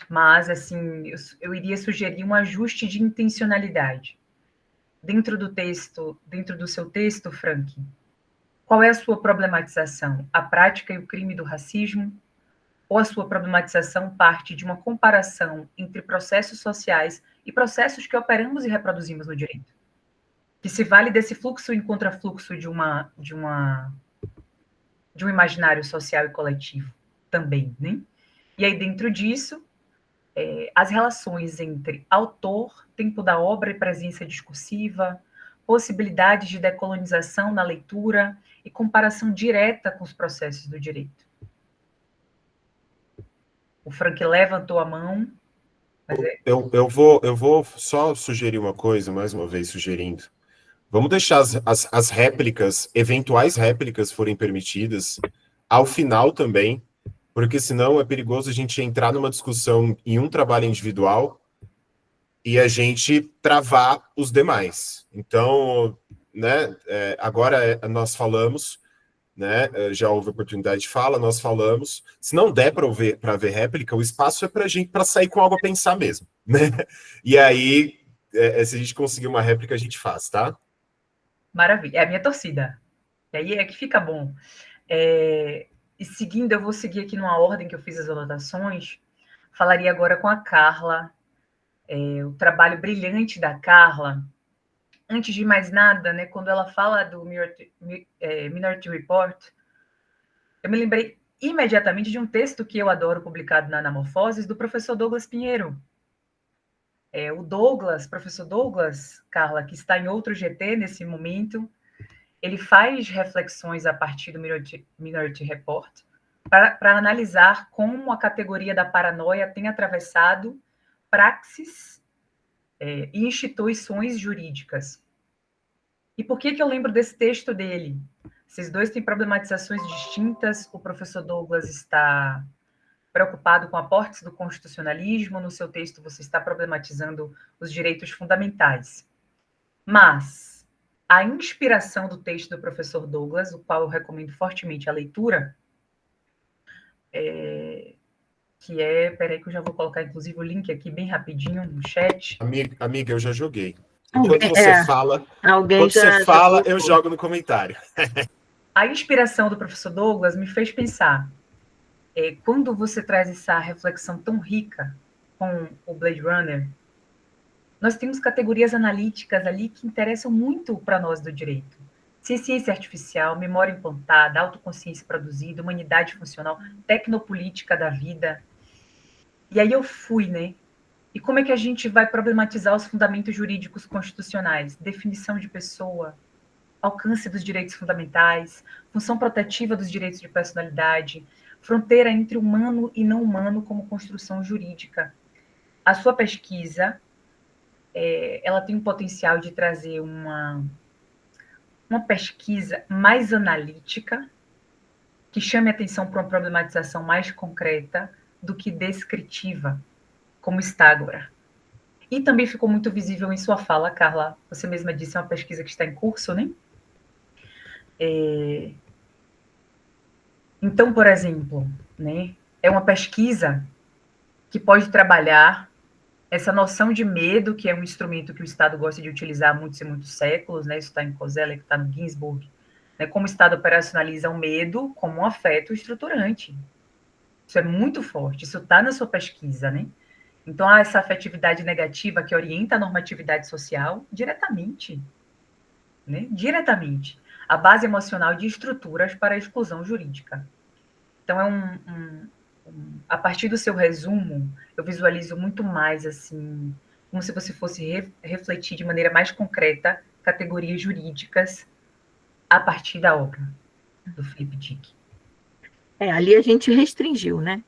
B: Mas, assim, eu iria sugerir um ajuste de intencionalidade. Dentro do seu texto, Frank, qual é a sua problematização? A prática e o crime do racismo? Ou a sua problematização parte de uma comparação entre processos sociais e processos que operamos e reproduzimos no direito? Que se vale desse fluxo em contrafluxo de um imaginário social e coletivo também, né? E aí, dentro disso, as relações entre autor, tempo da obra e presença discursiva, possibilidades de decolonização na leitura e comparação direta com os processos do direito. O Frank levantou a mão. Mas
A: eu vou só sugerir uma coisa, mais uma vez sugerindo. Vamos deixar as réplicas, eventuais réplicas forem permitidas, ao final também, porque senão é perigoso a gente entrar numa discussão em um trabalho individual e a gente travar os demais. Então, né, agora nós falamos, né, já houve oportunidade de fala, nós falamos. Se não der para ver réplica, o espaço é para a gente para sair com algo a pensar mesmo, né? E aí, se a gente conseguir uma réplica, a gente faz, tá?
B: Maravilha, é a minha torcida. E aí é que fica bom. E seguindo, eu vou seguir aqui numa ordem que eu fiz as anotações. Falaria agora com a Carla, o trabalho brilhante da Carla. Antes de mais nada, né, quando ela fala do Minority Report, eu me lembrei imediatamente de um texto que eu adoro, publicado na Anamorfoses, do professor Douglas Pinheiro. O professor Douglas, Carla, que está em outro GT nesse momento, ele faz reflexões a partir do Minority Report para analisar como a categoria da paranoia tem atravessado praxis e instituições jurídicas. E por que eu lembro desse texto dele? Esses dois têm problematizações distintas. O professor Douglas está preocupado com aportes do constitucionalismo. No seu texto, você está problematizando os direitos fundamentais. Mas a inspiração do texto do professor Douglas, o qual eu recomendo fortemente a leitura, que é... Peraí que eu já vou colocar, inclusive, o link aqui bem rapidinho no chat.
A: Amiga, eu já joguei. Enquanto você fala, eu jogo no comentário.
B: A inspiração do professor Douglas me fez pensar, quando você traz essa reflexão tão rica com o Blade Runner, nós temos categorias analíticas ali que interessam muito para nós do direito. Ciência artificial, memória implantada, autoconsciência produzida, humanidade funcional, tecnopolítica da vida. E aí eu fui, né? E como é que a gente vai problematizar os fundamentos jurídicos constitucionais? Definição de pessoa, alcance dos direitos fundamentais, função protetiva dos direitos de personalidade, fronteira entre humano e não humano como construção jurídica. A sua pesquisa, ela tem um potencial de trazer uma pesquisa mais analítica, que chame atenção para uma problematização mais concreta do que descritiva, como está agora. E também ficou muito visível em sua fala, Carla. Você mesma disse, é uma pesquisa que está em curso, né? Então, por exemplo, né, é uma pesquisa que pode trabalhar essa noção de medo, que é um instrumento que o Estado gosta de utilizar há muitos e muitos séculos, né? Isso está em Koselleck, está no Ginsburg, né? Como o Estado operacionaliza o medo como um afeto estruturante. Isso é muito forte, isso está na sua pesquisa, né? Então, há essa afetividade negativa que orienta a normatividade social diretamente, né? Diretamente. A base emocional de estruturas para a exclusão jurídica. Então, a partir do seu resumo, eu visualizo muito mais, assim, como se você fosse refletir de maneira mais concreta categorias jurídicas a partir da obra do Philip Dick.
E: Ali a gente restringiu, né?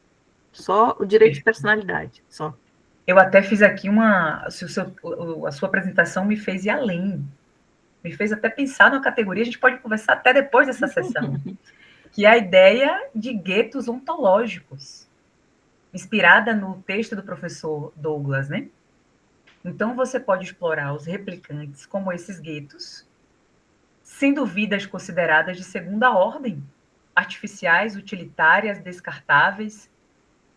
E: Só o direito de personalidade, só.
B: Eu até fiz aqui a sua apresentação me fez ir além. Me fez até pensar numa categoria, a gente pode conversar até depois dessa sessão, que é a ideia de guetos ontológicos, inspirada no texto do professor Douglas, né? Então, você pode explorar os replicantes como esses guetos, sendo vidas consideradas de segunda ordem, artificiais, utilitárias, descartáveis,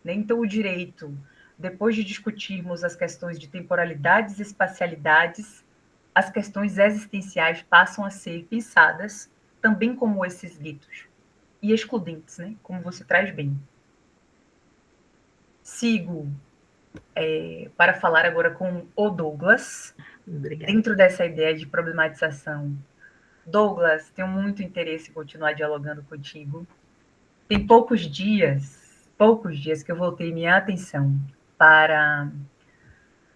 B: né? Então, o direito, depois de discutirmos as questões de temporalidades e espacialidades, as questões existenciais passam a ser pensadas também como esses guetos e excludentes, né? Como você traz bem. Sigo para falar agora com o Douglas. Obrigada. Dentro dessa ideia de problematização. Douglas, tenho muito interesse em continuar dialogando contigo. Tem poucos dias que eu voltei minha atenção para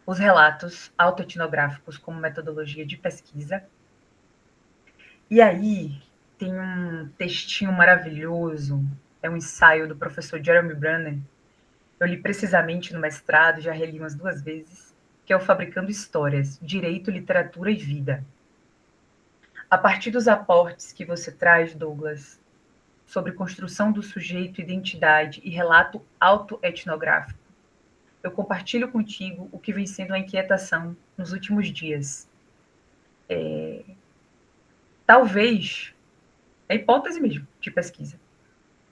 B: os relatos autoetnográficos como metodologia de pesquisa. E aí tem um textinho maravilhoso, é um ensaio do professor Jeremy Brunner. Eu li precisamente no mestrado, já reli umas 2 vezes, que é o Fabricando Histórias, Direito, Literatura e Vida. A partir dos aportes que você traz, Douglas, sobre construção do sujeito, identidade e relato autoetnográfico, eu compartilho contigo o que vem sendo a inquietação nos últimos dias. Talvez, é hipótese mesmo de pesquisa,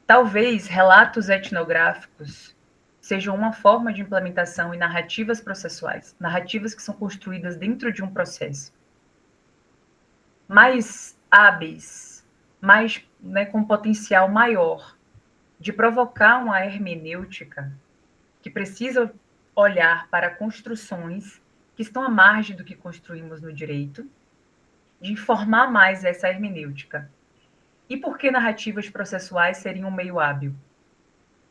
B: talvez relatos etnográficos sejam uma forma de implementação em narrativas processuais, narrativas que são construídas dentro de um processo, mais hábeis, mais, né, com potencial maior de provocar uma hermenêutica que precisa olhar para construções que estão à margem do que construímos no direito, de informar mais essa hermenêutica. E por que narrativas processuais seriam um meio hábil?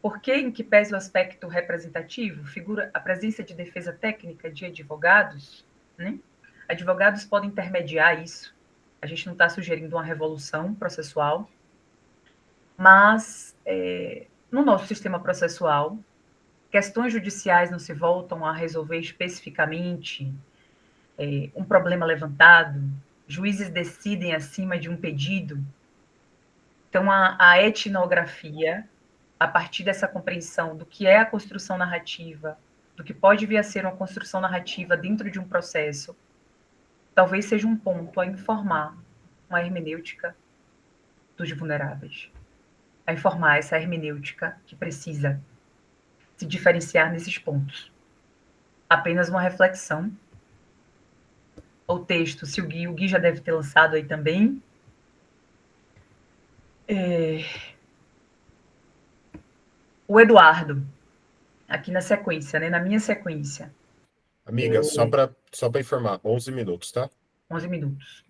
B: Porque, em que pese o aspecto representativo, figura a presença de defesa técnica de advogados, né? Advogados podem intermediar isso. A gente não está sugerindo uma revolução processual, mas no nosso sistema processual, questões judiciais não se voltam a resolver especificamente um problema levantado, juízes decidem acima de um pedido. Então, a etnografia, a partir dessa compreensão do que é a construção narrativa, do que pode vir a ser uma construção narrativa dentro de um processo, talvez seja um ponto a informar uma hermenêutica dos vulneráveis, a informar essa hermenêutica que precisa se diferenciar nesses pontos. Apenas uma reflexão. O texto, se o Gui já deve ter lançado aí também. O Eduardo, aqui na sequência, né? Na minha sequência.
A: Amiga, só para informar, 11 minutos, tá?
B: 11 minutos.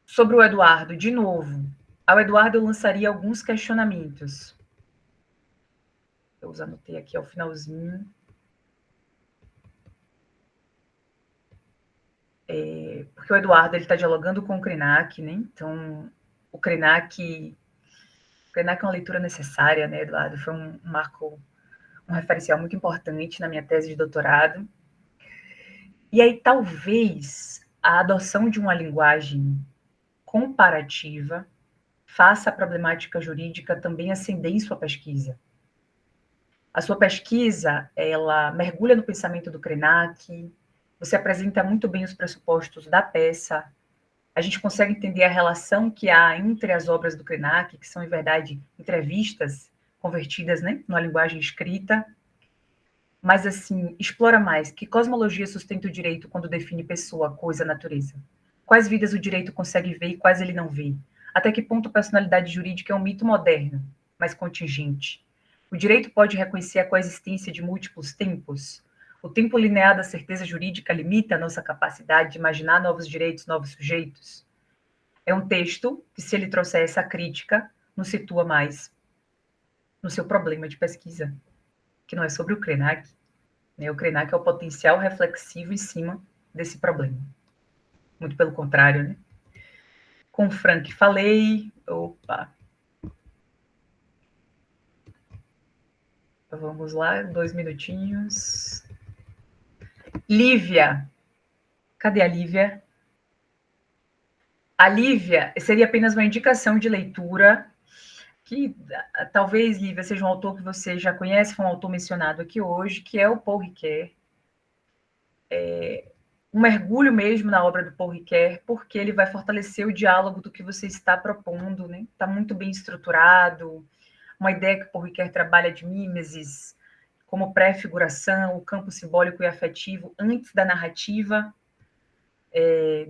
B: Sobre o Eduardo, de novo, ao Eduardo eu lançaria alguns questionamentos. Eu anotei aqui ao finalzinho. Porque o Eduardo está dialogando com o Krenak, né? Então, o Krenak é uma leitura necessária, né, Eduardo? Foi um marco, um referencial muito importante na minha tese de doutorado. E aí, talvez, a adoção de uma linguagem comparativa faça a problemática jurídica também ascender em sua pesquisa. A sua pesquisa, ela mergulha no pensamento do Krenak, você apresenta muito bem os pressupostos da peça, a gente consegue entender a relação que há entre as obras do Krenak, que são, em verdade, entrevistas convertidas, né, numa linguagem escrita, mas, assim, explora mais que cosmologia sustenta o direito quando define pessoa, coisa, natureza. Quais vidas o direito consegue ver e quais ele não vê? Até que ponto a personalidade jurídica é um mito moderno, mas contingente? O direito pode reconhecer a coexistência de múltiplos tempos? O tempo linear da certeza jurídica limita a nossa capacidade de imaginar novos direitos, novos sujeitos? É um texto que, se ele trouxer essa crítica, nos situa mais no seu problema de pesquisa, que não é sobre o Krenak, né? O Krenak é o potencial reflexivo em cima desse problema. Muito pelo contrário, né? Com o Frank falei. Opa! Vamos lá, 2 minutinhos. Lívia. Cadê a Lívia? A Lívia seria apenas uma indicação de leitura que talvez, Lívia, seja um autor que você já conhece, foi um autor mencionado aqui hoje, que é o Paul Ricoeur. Um mergulho mesmo na obra do Paul Ricoeur, porque ele vai fortalecer o diálogo do que você está propondo, né? Está muito bem estruturado, uma ideia que o Paul Ricoeur trabalha de mimesis como pré-figuração, o campo simbólico e afetivo antes da narrativa,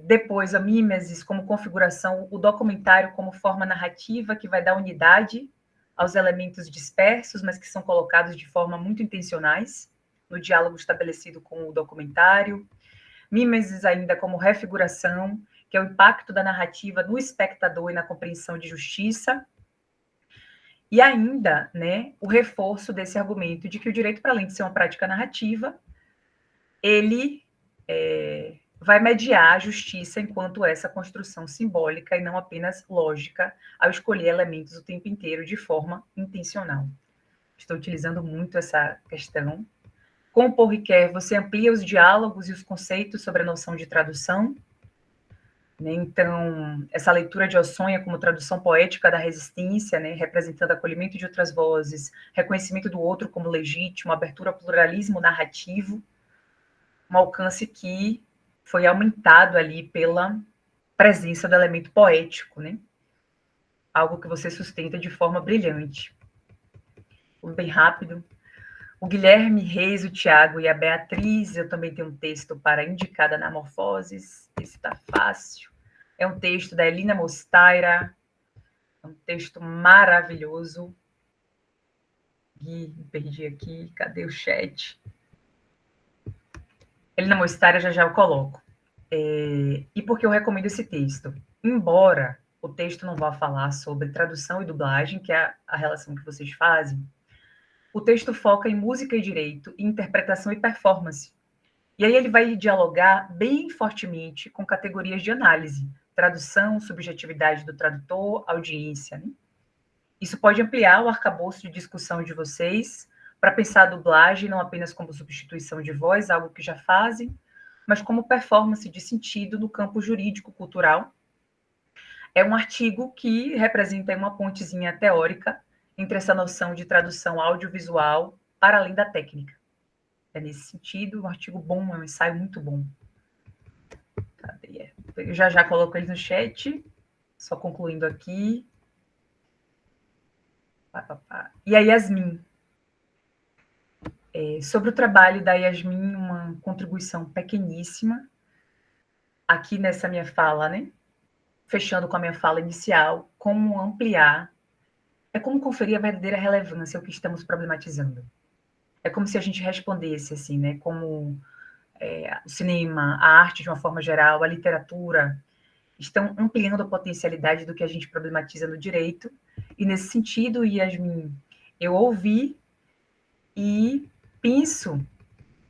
B: depois a mimesis como configuração, o documentário como forma narrativa que vai dar unidade aos elementos dispersos, mas que são colocados de forma muito intencionais no diálogo estabelecido com o documentário. Mimesis ainda como refiguração, que é o impacto da narrativa no espectador e na compreensão de justiça. E ainda, né, o reforço desse argumento de que o direito, para além de ser uma prática narrativa, ele vai mediar a justiça enquanto essa construção simbólica e não apenas lógica, ao escolher elementos o tempo inteiro de forma intencional. Estou utilizando muito essa questão. Com o Paul Ricoeur, você amplia os diálogos e os conceitos sobre a noção de tradução. Né? Então, essa leitura de Osonha como tradução poética da resistência, né? Representando acolhimento de outras vozes, reconhecimento do outro como legítimo, abertura ao pluralismo narrativo, um alcance que foi aumentado ali pela presença do elemento poético, né? Algo que você sustenta de forma brilhante. Bem rápido. O Guilherme Reis, o Tiago e a Beatriz, eu também tenho um texto para indicar da Anamorfoses, esse está fácil. É um texto da Elina Mostaira, é um texto maravilhoso. Gui, me perdi aqui, cadê o chat? Elina Mostaira, já eu coloco. E por que eu recomendo esse texto? Embora o texto não vá falar sobre tradução e dublagem, que é a relação que vocês fazem, o texto foca em música e direito, interpretação e performance. E aí ele vai dialogar bem fortemente com categorias de análise, tradução, subjetividade do tradutor, audiência. Né? Isso pode ampliar o arcabouço de discussão de vocês para pensar a dublagem não apenas como substituição de voz, algo que já fazem, mas como performance de sentido no campo jurídico-cultural. É um artigo que representa uma pontezinha teórica entre essa noção de tradução audiovisual para além da técnica. É nesse sentido, um artigo bom, é um ensaio muito bom. Cadê? Eu já coloco ele no chat, só concluindo aqui. E a Yasmin. Sobre o trabalho da Yasmin, uma contribuição pequeníssima, aqui nessa minha fala, né? Fechando com a minha fala inicial, como ampliar, é como conferir a verdadeira relevância ao que estamos problematizando. É como se a gente respondesse, assim, né? Como o cinema, a arte de uma forma geral, a literatura, estão ampliando a potencialidade do que a gente problematiza no direito. E nesse sentido, Yasmin, eu ouvi e penso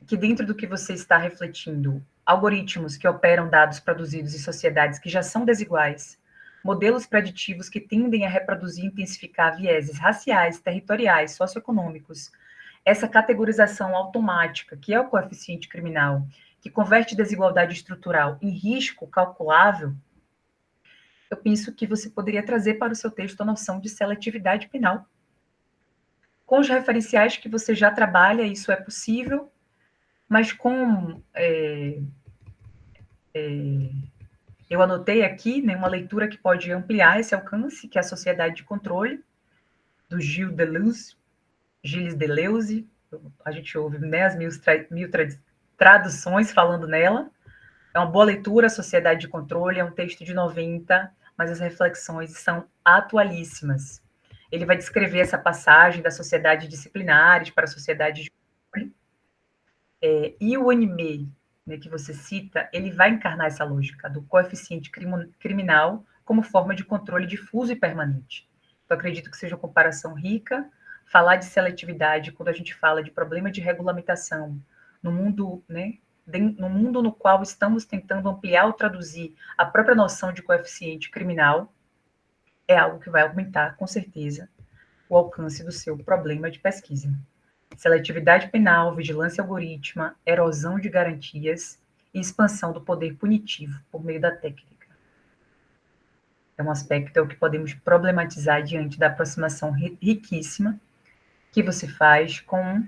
B: que dentro do que você está refletindo, algoritmos que operam dados produzidos em sociedades que já são desiguais, modelos preditivos que tendem a reproduzir e intensificar vieses raciais, territoriais, socioeconômicos, essa categorização automática, que é o coeficiente criminal, que converte desigualdade estrutural em risco calculável, eu penso que você poderia trazer para o seu texto a noção de seletividade penal. Com os referenciais que você já trabalha, isso é possível, mas com... eu anotei aqui, né, uma leitura que pode ampliar esse alcance, que é a Sociedade de Controle, do Gilles Deleuze. A gente ouve, né, as mil traduções falando nela. É uma boa leitura, Sociedade de Controle, é um texto de 90, mas as reflexões são atualíssimas. Ele vai descrever essa passagem das sociedades disciplinares para a sociedade de controle. E o anime, né, que você cita, ele vai encarnar essa lógica do coeficiente criminal como forma de controle difuso e permanente. Então, acredito que seja uma comparação rica. Falar de seletividade, quando a gente fala de problema de regulamentação no mundo, né, no mundo no qual estamos tentando ampliar ou traduzir a própria noção de coeficiente criminal, é algo que vai aumentar, com certeza, o alcance do seu problema de pesquisa. Seletividade penal, vigilância algorítmica, erosão de garantias e expansão do poder punitivo por meio da técnica. É um aspecto que podemos problematizar diante da aproximação riquíssima que você faz com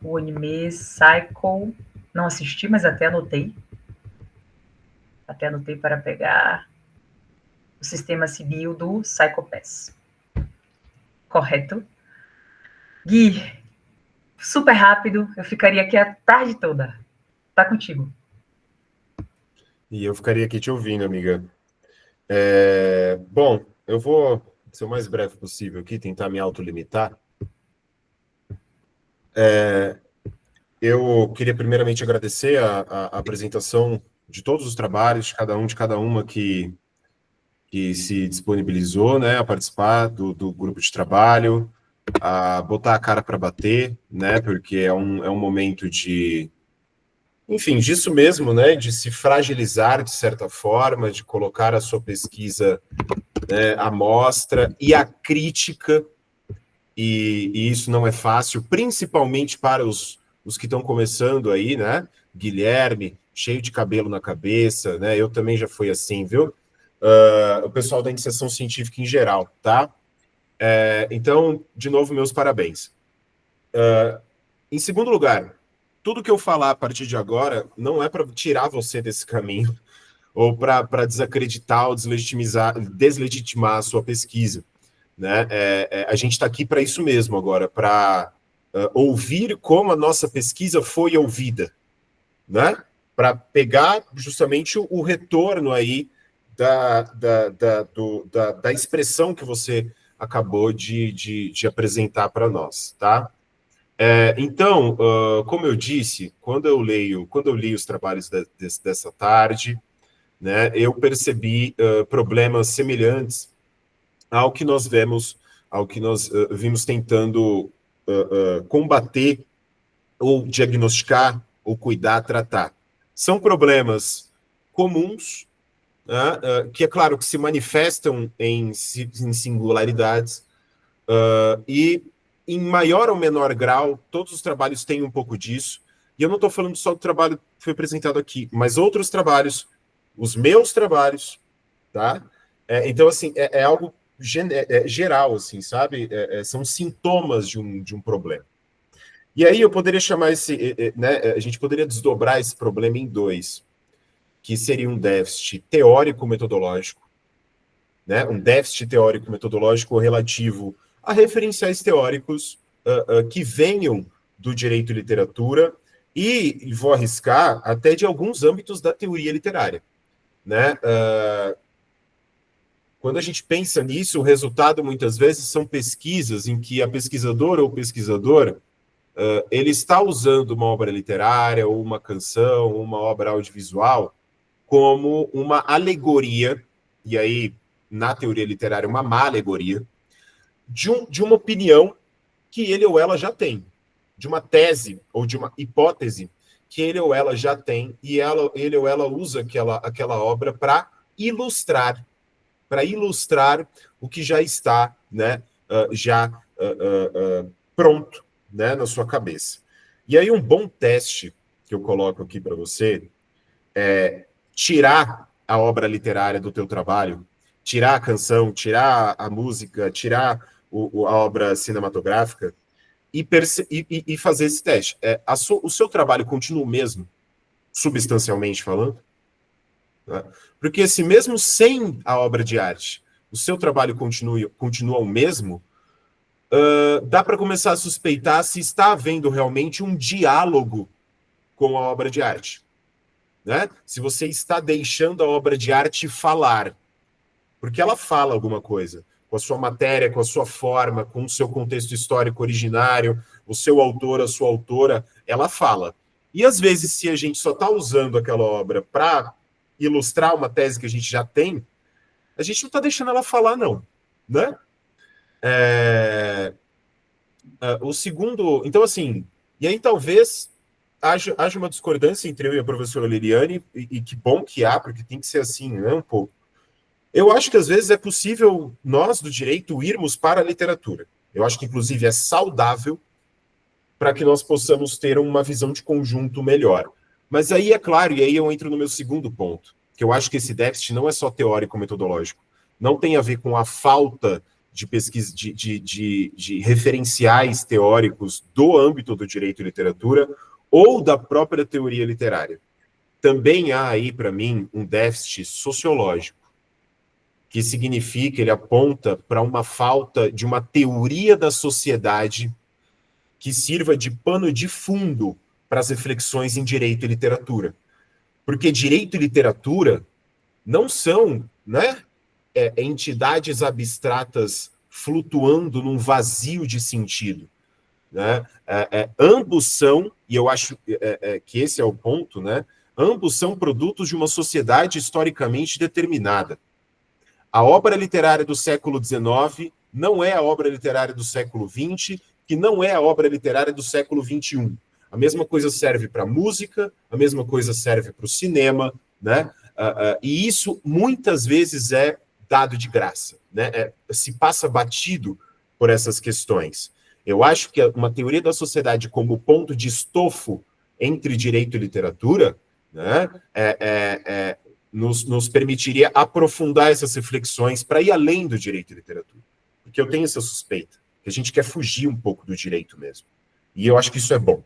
B: o anime Cycle. Não assisti, mas até anotei. Até anotei para pegar o sistema civil do Psycho Pass. Correto? Gui, super rápido, eu ficaria aqui a tarde toda. Tá contigo.
A: E eu ficaria aqui te ouvindo, amiga. Bom, eu vou ser o mais breve possível aqui, tentar me autolimitar. Eu queria primeiramente agradecer a apresentação de todos os trabalhos, de cada uma que se disponibilizou, né, a participar do grupo de trabalho, a botar a cara para bater, né, porque é um momento de, enfim, disso mesmo, né, de se fragilizar de certa forma, de colocar a sua pesquisa, né, à mostra e à crítica, e isso não é fácil, principalmente para os que estão começando aí, né, Guilherme, cheio de cabelo na cabeça, né, eu também já fui assim, viu? O pessoal da iniciação científica em geral, tá? Então, de novo, meus parabéns. Em segundo lugar, tudo que eu falar a partir de agora não é para tirar você desse caminho ou para desacreditar ou deslegitimar a sua pesquisa, né? A gente está aqui para isso mesmo agora, para ouvir como a nossa pesquisa foi ouvida, né? Para pegar justamente o retorno aí da expressão que você acabou de apresentar para nós, tá? Então, como eu disse, quando eu li os trabalhos dessa tarde, né, eu percebi problemas semelhantes ao que nós vimos tentando combater ou diagnosticar ou cuidar, tratar. São problemas comuns, que é claro que se manifestam em singularidades, e em maior ou menor grau, todos os trabalhos têm um pouco disso, e eu não estou falando só do trabalho que foi apresentado aqui, mas outros trabalhos, os meus trabalhos, tá? Então, assim, é algo geral, assim, sabe? São sintomas de um problema. E aí eu poderia chamar né, a gente poderia desdobrar esse problema em dois, que seria um déficit teórico-metodológico, né? Um déficit teórico-metodológico relativo a referenciais teóricos que venham do direito e literatura e vou arriscar até de alguns âmbitos da teoria literária, né? Quando a gente pensa nisso, o resultado muitas vezes são pesquisas em que a pesquisadora ou o pesquisador ele está usando uma obra literária ou uma canção, ou uma obra audiovisual como uma alegoria, e aí na teoria literária uma má alegoria, de uma opinião que ele ou ela já tem, de uma tese ou de uma hipótese que ele ou ela já tem, e ele ou ela usa aquela obra para ilustrar o que já está, né, pronto, né, na sua cabeça. E aí um bom teste que eu coloco aqui para você é tirar a obra literária do teu trabalho, tirar a canção, tirar a música, tirar a obra cinematográfica e fazer esse teste. O seu trabalho continua o mesmo, substancialmente falando? Né? Porque se mesmo sem a obra de arte, o seu trabalho continua o mesmo, dá para começar a suspeitar se está havendo realmente um diálogo com a obra de arte. Né? Se você está deixando a obra de arte falar, porque ela fala alguma coisa, com a sua matéria, com a sua forma, com o seu contexto histórico originário, o seu autor, a sua autora, ela fala. E às vezes, se a gente só está usando aquela obra para ilustrar uma tese que a gente já tem, a gente não está deixando ela falar, não. Né? O segundo... Então, assim, e aí talvez haja uma discordância entre eu e a professora Liliane, e que bom que há, porque tem que ser assim, né, um pouco. Eu acho que às vezes é possível nós, do direito, irmos para a literatura. Eu acho que, inclusive, é saudável para que nós possamos ter uma visão de conjunto melhor. Mas aí, é claro, e aí eu entro no meu segundo ponto, que eu acho que esse déficit não é só teórico-metodológico. Não tem a ver com a falta de pesquisa, de referenciais teóricos do âmbito do direito e literatura ou da própria teoria literária. Também há aí, para mim, um déficit sociológico, que significa, ele aponta para uma falta de uma teoria da sociedade que sirva de pano de fundo para as reflexões em direito e literatura. Porque direito e literatura não são, né, entidades abstratas flutuando num vazio de sentido. Né? Ambos são, e eu acho que esse é o ponto, né? Ambos são produtos de uma sociedade historicamente determinada. A obra literária do século XIX não é a obra literária do século XX, que não é a obra literária do século XXI. A mesma coisa serve para a música, a mesma coisa serve para o cinema, né? E isso muitas vezes é dado de graça, né? Se passa batido por essas questões. Eu acho que uma teoria da sociedade como ponto de estofo entre direito e literatura, né, nos permitiria aprofundar essas reflexões para ir além do direito e literatura. Porque eu tenho essa suspeita, que a gente quer fugir um pouco do direito mesmo. E eu acho que isso é bom.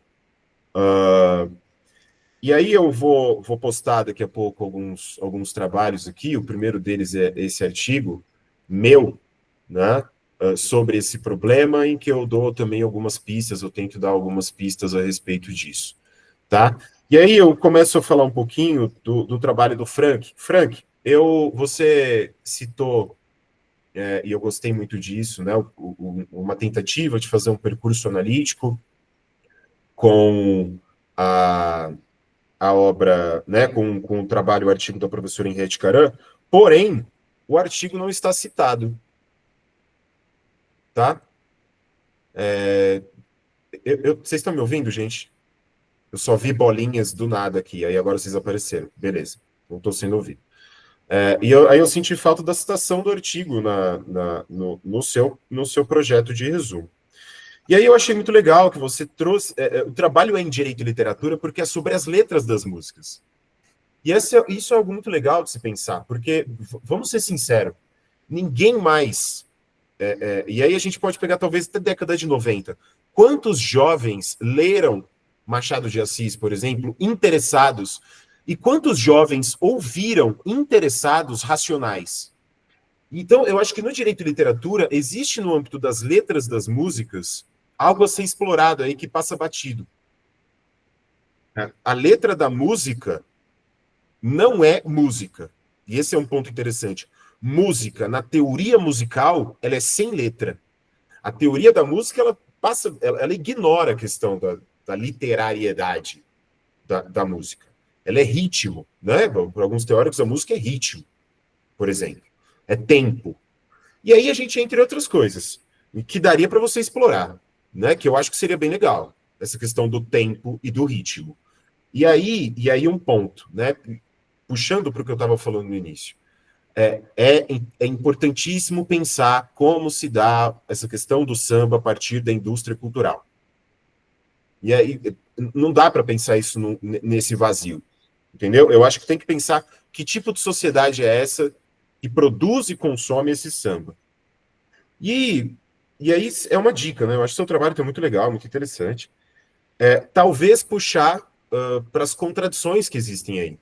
A: E aí eu vou postar daqui a pouco alguns trabalhos aqui. O primeiro deles é esse artigo meu, né, sobre esse problema, em que eu dou também algumas pistas, eu tento dar algumas pistas a respeito disso, tá? E aí eu começo a falar um pouquinho do trabalho do Frank. Frank, você citou, e eu gostei muito disso, né, uma tentativa de fazer um percurso analítico com a obra, né, com o trabalho, o artigo da professora Henriette Caram, porém, o artigo não está citado. Tá? Vocês estão me ouvindo, gente? Eu só vi bolinhas do nada aqui, aí agora vocês apareceram. Beleza, não estou sendo ouvido. Aí eu senti falta da citação do artigo no seu projeto de resumo. E aí eu achei muito legal que você trouxe... o trabalho é em Direito e Literatura porque é sobre as letras das músicas. E isso é algo muito legal de se pensar, porque, vamos ser sinceros, ninguém mais... e aí a gente pode pegar talvez até a década de 90. Quantos jovens leram Machado de Assis, por exemplo, interessados, e quantos jovens ouviram interessados Racionais? Então, eu acho que no Direito e Literatura existe no âmbito das letras das músicas algo a ser explorado aí que passa batido. A letra da música não é música. E esse é um ponto interessante. Música, na teoria musical, ela é sem letra. A teoria da música, ela ignora a questão da literariedade da música. Ela é ritmo, né? Por alguns teóricos, a música é ritmo, por exemplo. É tempo. E aí a gente entra em outras coisas, que daria para você explorar, né? Que eu acho que seria bem legal, essa questão do tempo e do ritmo. E aí um ponto, né? Puxando para o que eu estava falando no início. É importantíssimo pensar como se dá essa questão do samba a partir da indústria cultural. E aí não dá para pensar isso nesse vazio, entendeu? Eu acho que tem que pensar que tipo de sociedade é essa que produz e consome esse samba. E aí é uma dica, né? Eu acho que o seu trabalho está muito legal, muito interessante. Talvez puxar para as contradições que existem aí.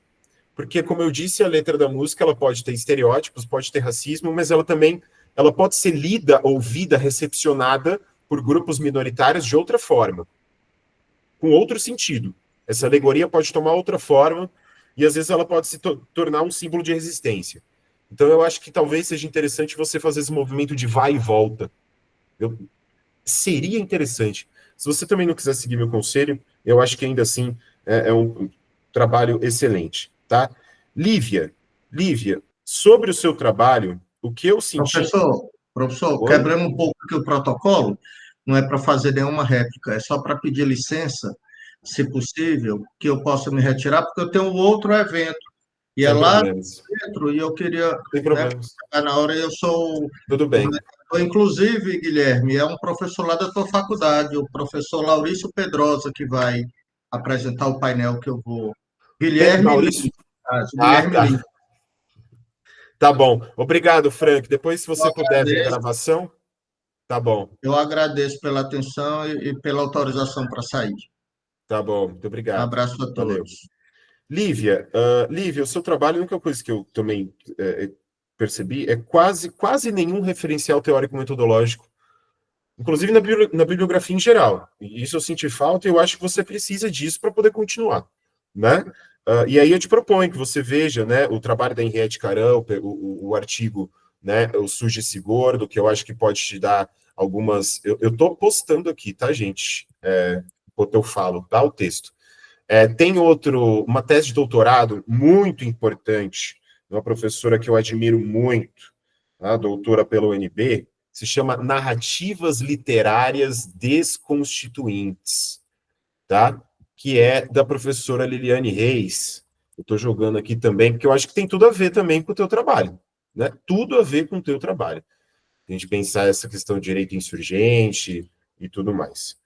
A: Porque, como eu disse, a letra da música ela pode ter estereótipos, pode ter racismo, mas ela pode ser lida, ouvida, recepcionada por grupos minoritários de outra forma, com outro sentido. Essa alegoria pode tomar outra forma e, às vezes, ela pode se tornar um símbolo de resistência. Então, eu acho que talvez seja interessante você fazer esse movimento de vai e volta. Seria interessante. Se você também não quiser seguir meu conselho, eu acho que ainda assim é um trabalho excelente. Tá? Lívia, sobre o seu trabalho, o que eu senti...
C: Professor, quebrando um pouco aqui o protocolo, não é para fazer nenhuma réplica, é só para pedir licença, se possível, que eu possa me retirar, porque eu tenho um outro evento, e é lá dentro, e eu queria...
A: Sem problemas.
C: Na hora eu sou...
A: Tudo bem.
C: Inclusive, Guilherme, é um professor lá da tua faculdade, o professor Laurício Pedrosa, que vai apresentar o painel que eu vou... Guilherme...
A: Maurício?
C: Guilherme.
A: Tá bom. Obrigado, Frank. Depois, se você puder ver a gravação, tá bom.
C: Eu agradeço pela atenção e pela autorização para sair.
A: Tá bom, muito obrigado.
C: Um abraço a todos.
A: Valeu. Lívia, o seu trabalho, a única coisa que eu também percebi é quase nenhum referencial teórico-metodológico, inclusive na bibliografia em geral. E isso eu senti falta e eu acho que você precisa disso para poder continuar, né? E aí eu te proponho que você veja, né, o trabalho da Henriette Carão, o artigo, né, o Surge Esse Gordo, que eu acho que pode te dar algumas... Eu estou postando aqui, tá, gente? Enquanto eu falo, tá, o texto. Tem uma tese de doutorado muito importante, de uma professora que eu admiro muito, a doutora pela UNB, se chama Narrativas Literárias Desconstituintes, tá? Que é da professora Liliane Reis. Eu estou jogando aqui também, porque eu acho que tem tudo a ver também com o teu trabalho, né? Tudo a ver com o teu trabalho. A gente pensar essa questão de direito insurgente e tudo mais.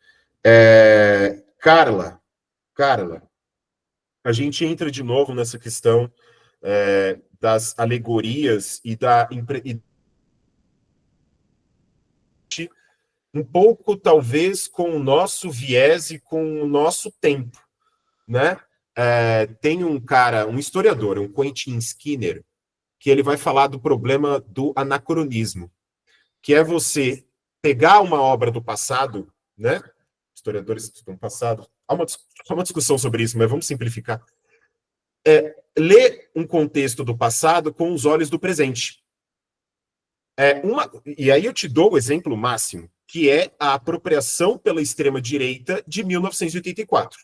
A: Carla, a gente entra de novo nessa questão das alegorias e um pouco, talvez, com o nosso viés e com o nosso tempo, né? Tem um historiador, um Quentin Skinner, que ele vai falar do problema do anacronismo, que é você pegar uma obra do passado, né? Historiadores estudam passado. Há uma discussão sobre isso, mas vamos simplificar. Ler um contexto do passado com os olhos do presente. E aí eu te dou o exemplo máximo, que é a apropriação pela extrema-direita de 1984.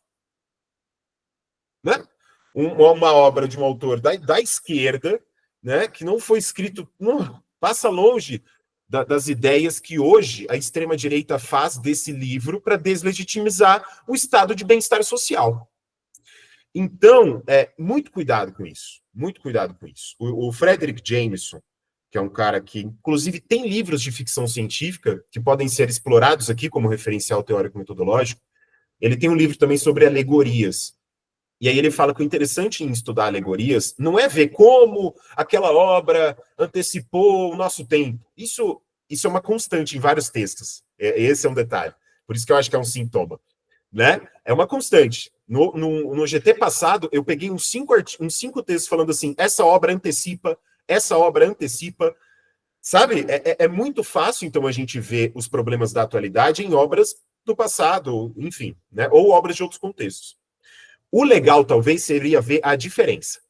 A: Né? Uma obra de um autor da esquerda, né, que não foi escrito... passa longe das ideias que hoje a extrema-direita faz desse livro para deslegitimizar o estado de bem-estar social. Então, muito cuidado com isso. Muito cuidado com isso. O Frederick Jameson, que é um cara que, inclusive, tem livros de ficção científica que podem ser explorados aqui como referencial teórico-metodológico. Ele tem um livro também sobre alegorias. E aí ele fala que o interessante em estudar alegorias não é ver como aquela obra antecipou o nosso tempo. Isso é uma constante em vários textos. Esse é um detalhe. Por isso que eu acho que é um sintoma. Né? É uma constante. No GT passado, eu peguei uns cinco textos falando assim, essa obra antecipa, sabe? É muito fácil, então, a gente ver os problemas da atualidade em obras do passado, enfim, né? Ou obras de outros contextos. O legal, talvez, seria ver a diferença.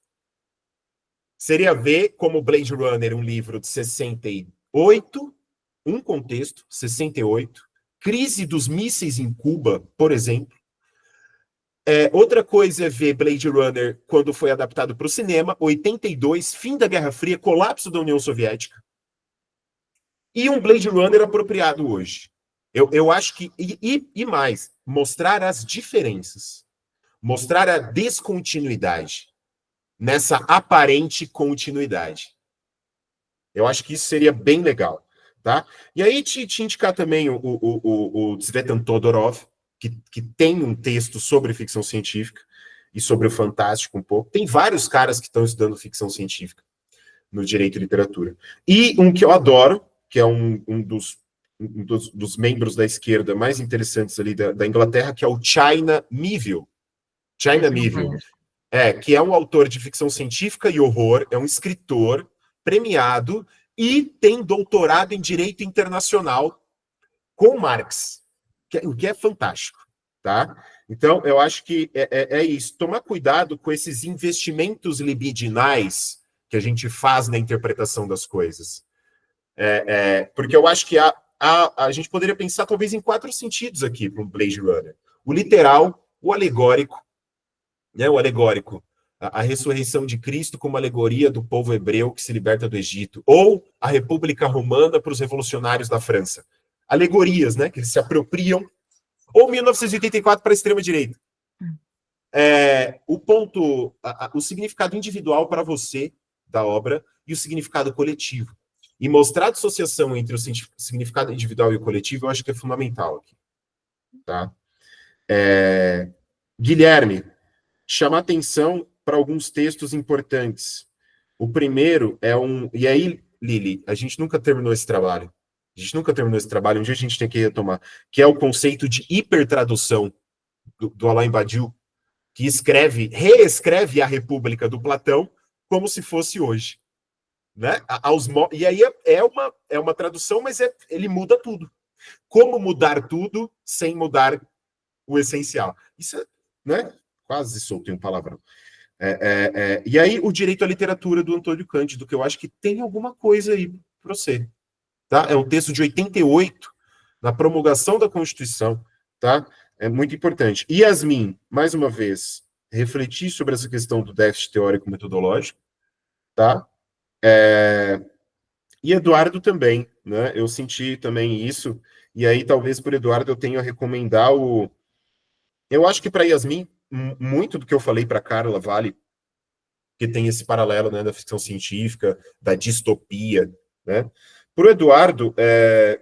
A: Seria ver como Blade Runner, um livro de 68, um contexto, 68, crise dos mísseis em Cuba, por exemplo. Outra coisa é ver Blade Runner quando foi adaptado para o cinema, 82, fim da Guerra Fria, colapso da União Soviética. E um Blade Runner apropriado hoje. Eu acho que... E mais, mostrar as diferenças. Mostrar a descontinuidade nessa aparente continuidade. Eu acho que isso seria bem legal. Tá? E aí te indicar também o Tsvetan Todorov, que tem um texto sobre ficção científica e sobre o fantástico um pouco. Tem vários caras que estão estudando ficção científica no direito e literatura. E um que eu adoro, que é um dos membros da esquerda mais interessantes ali da Inglaterra, que é o China Miéville. China Miéville. Que é um autor de ficção científica e horror, é um escritor premiado e tem doutorado em direito internacional com Marx, o que é fantástico, tá? Então, eu acho que é isso. Tomar cuidado com esses investimentos libidinais que a gente faz na interpretação das coisas. Porque eu acho que a gente poderia pensar talvez em 4 sentidos aqui para o Blade Runner. O literal, o alegórico, né? O alegórico, a ressurreição de Cristo como alegoria do povo hebreu que se liberta do Egito, ou a República Romana para os revolucionários da França. Alegorias, né? Que eles se apropriam. Ou 1984 para a extrema-direita. O significado individual para você da obra e o significado coletivo. E mostrar a dissociação entre o significado individual e o coletivo, eu acho que é fundamental aqui. Tá? Guilherme, chamar atenção para alguns textos importantes. O primeiro é E aí, Lili, a gente nunca terminou esse trabalho. Um dia a gente tem que retomar. Que é o conceito de hipertradução do Alain Badiou, que reescreve a República do Platão como se fosse hoje. Né? E aí é uma tradução, mas ele muda tudo. Como mudar tudo sem mudar o essencial? Isso né? Quase soltei um palavrão. E aí o direito à literatura do Antônio Cândido, que eu acho que tem alguma coisa aí para você. Tá? É um texto de 88, na promulgação da Constituição. Tá? É muito importante. E Yasmin, mais uma vez, refletir sobre essa questão do déficit teórico-metodológico. Tá? E Eduardo também, né? Eu senti também isso, e aí talvez por Eduardo eu tenha a recomendar Eu acho que para Yasmin, muito do que eu falei para Carla vale, que tem esse paralelo, né, da ficção científica, da distopia, né? Para o Eduardo,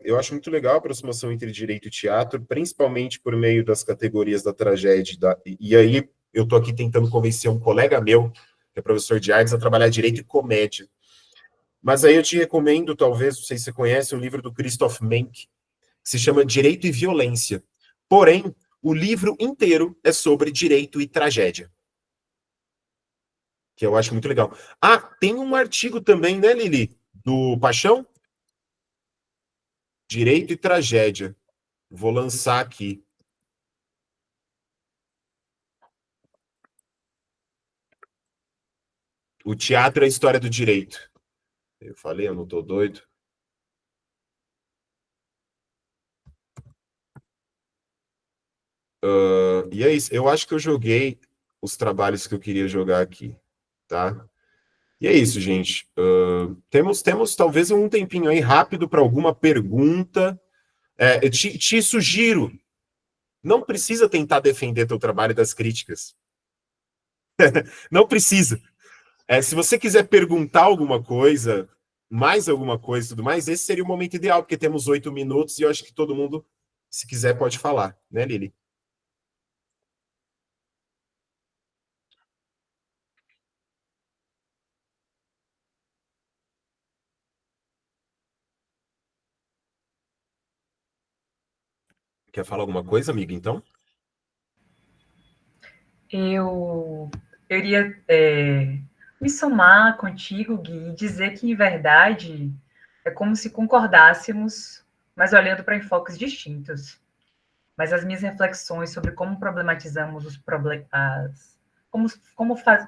A: eu acho muito legal a aproximação entre direito e teatro, principalmente por meio das categorias da tragédia. E aí eu estou aqui tentando convencer um colega meu, que é professor de artes, a trabalhar direito e comédia. Mas aí eu te recomendo, talvez, não sei se você conhece, um livro do Christoph Menck, que se chama Direito e Violência. Porém, o livro inteiro é sobre direito e tragédia. Que eu acho muito legal. Tem um artigo também, né, Lili? Do Paixão? Direito e tragédia. Vou lançar aqui. O teatro é a história do direito. Eu falei, eu não tô doido. E é isso. Eu acho que eu joguei os trabalhos que eu queria jogar aqui, tá? E é isso, gente. Temos talvez um tempinho aí rápido para alguma pergunta. Eu te sugiro, não precisa tentar defender teu trabalho das críticas. Não precisa. Se você quiser perguntar alguma coisa, mais alguma coisa e tudo mais, esse seria o momento ideal, porque temos 8 minutos e eu acho que todo mundo, se quiser, pode falar, né, Lili? Quer falar alguma coisa, amiga, então?
B: Eu iria me somar contigo, Gui, e dizer que, em verdade, é como se concordássemos, mas olhando para enfoques distintos. Mas as minhas reflexões sobre como problematizamos os problemas,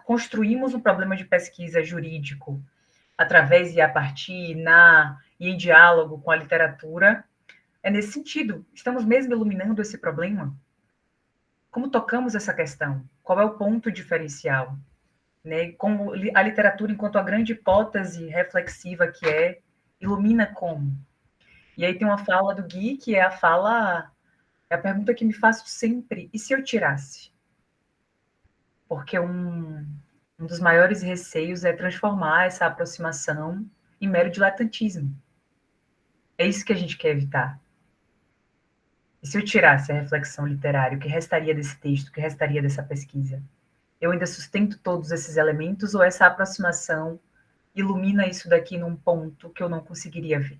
B: construímos um problema de pesquisa jurídico através e a partir, e em diálogo com a literatura, é nesse sentido. Estamos mesmo iluminando esse problema? Como tocamos essa questão? Qual é o ponto diferencial? Né? Como a literatura, enquanto a grande hipótese reflexiva que é, ilumina como? E aí tem uma fala do Gui, que é a pergunta que me faço sempre: e se eu tirasse? Porque um dos maiores receios é transformar essa aproximação em mero diletantismo. É isso que a gente quer evitar. E se eu tirasse a reflexão literária, o que restaria desse texto, o que restaria dessa pesquisa? Eu ainda sustento todos esses elementos ou essa aproximação ilumina isso daqui num ponto que eu não conseguiria ver?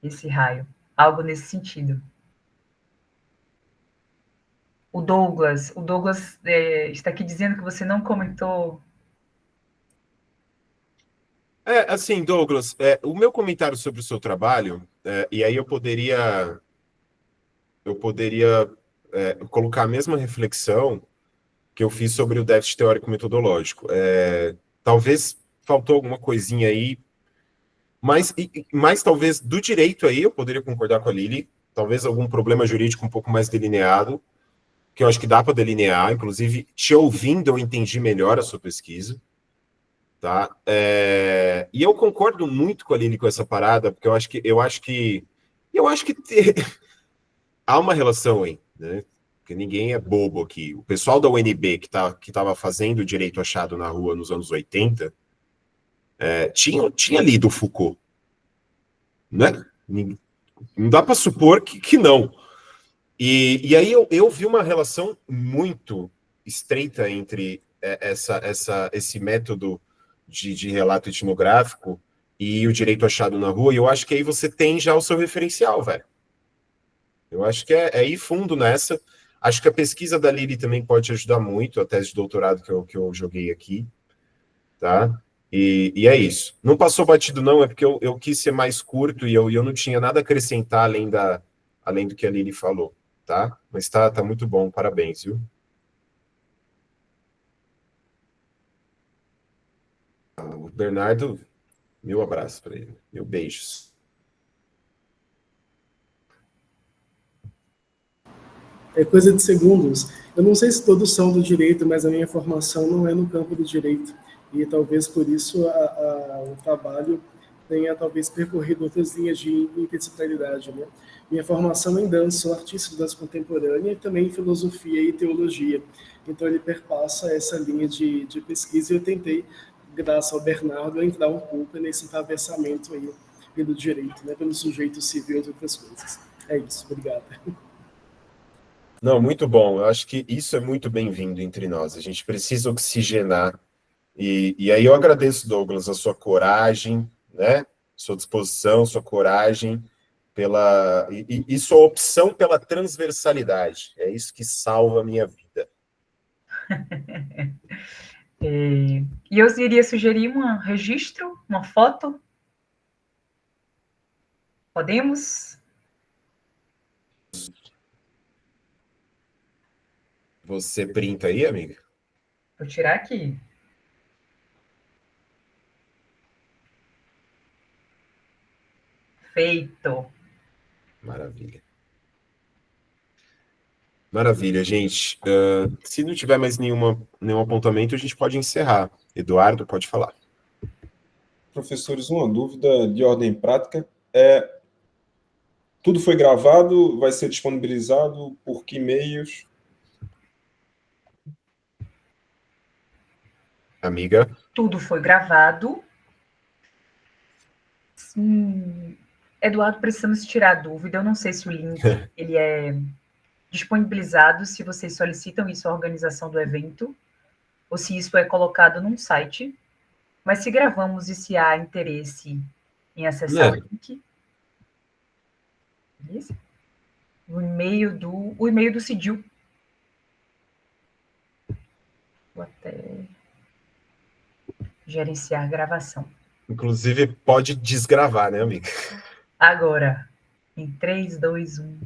B: Esse raio. Algo nesse sentido. O Douglas está aqui dizendo que você não comentou.
A: Assim, Douglas, o meu comentário sobre o seu trabalho, e aí eu poderia colocar a mesma reflexão que eu fiz sobre o déficit teórico-metodológico. Talvez faltou alguma coisinha aí, mas talvez do direito aí eu poderia concordar com a Lili, talvez algum problema jurídico um pouco mais delineado, que eu acho que dá para delinear, inclusive te ouvindo eu entendi melhor a sua pesquisa, tá? E eu concordo muito com a Lili com essa parada, porque eu acho que há uma relação aí, né? Porque ninguém é bobo aqui. O pessoal da UNB que estava fazendo direito achado na rua nos anos 80 tinha lido Foucault, né? Não dá para supor que não. E aí eu vi uma relação muito estreita entre esse método de relato etnográfico e o direito achado na rua, e eu acho que aí você tem já o seu referencial, velho. Eu acho que é ir fundo nessa. Acho que a pesquisa da Lili também pode ajudar muito, a tese de doutorado que eu joguei aqui, tá? E é isso. Não passou batido, não, é porque eu quis ser mais curto e eu não tinha nada a acrescentar além do que a Lili falou, tá? Mas tá muito bom, parabéns, viu? O Bernardo, meu abraço para ele, meu beijos.
F: É coisa de segundos. Eu não sei se todos são do direito, mas a minha formação não é no campo do direito. E talvez por isso o trabalho tenha talvez percorrido outras linhas de interdisciplinaridade, né? Minha formação em dança, sou artista de dança contemporânea e também em filosofia e teologia. Então ele perpassa essa linha de pesquisa e eu tentei, graças ao Bernardo, entrar um pouco nesse atravessamento aí pelo direito, né? Pelo sujeito civil e outras coisas. É isso, obrigado.
A: Não, muito bom. Eu acho que isso é muito bem-vindo entre nós. A gente precisa oxigenar. E aí eu agradeço, Douglas, a sua coragem, né? Sua disposição, sua coragem e sua opção pela transversalidade. É isso que salva a minha vida.
B: E eu iria sugerir um registro, uma foto. Podemos?
A: Você printa aí, amiga?
B: Vou tirar aqui. Feito.
A: Maravilha. Maravilha, gente. Se não tiver mais nenhum apontamento, a gente pode encerrar. Eduardo, pode falar.
J: Professores, uma dúvida de ordem prática. Tudo foi gravado? Vai ser disponibilizado? Por que meios?
A: Amiga?
B: Tudo foi gravado. Eduardo, precisamos tirar dúvida. Eu não sei se o link ele é disponibilizado, se vocês solicitam isso à organização do evento, ou se isso é colocado num site. Mas se gravamos e se há interesse em acessar o link, beleza? O e-mail do CIDIL. Vou até gerenciar a gravação.
A: Inclusive, pode desgravar, né, amiga?
B: Agora, em 3, 2, 1.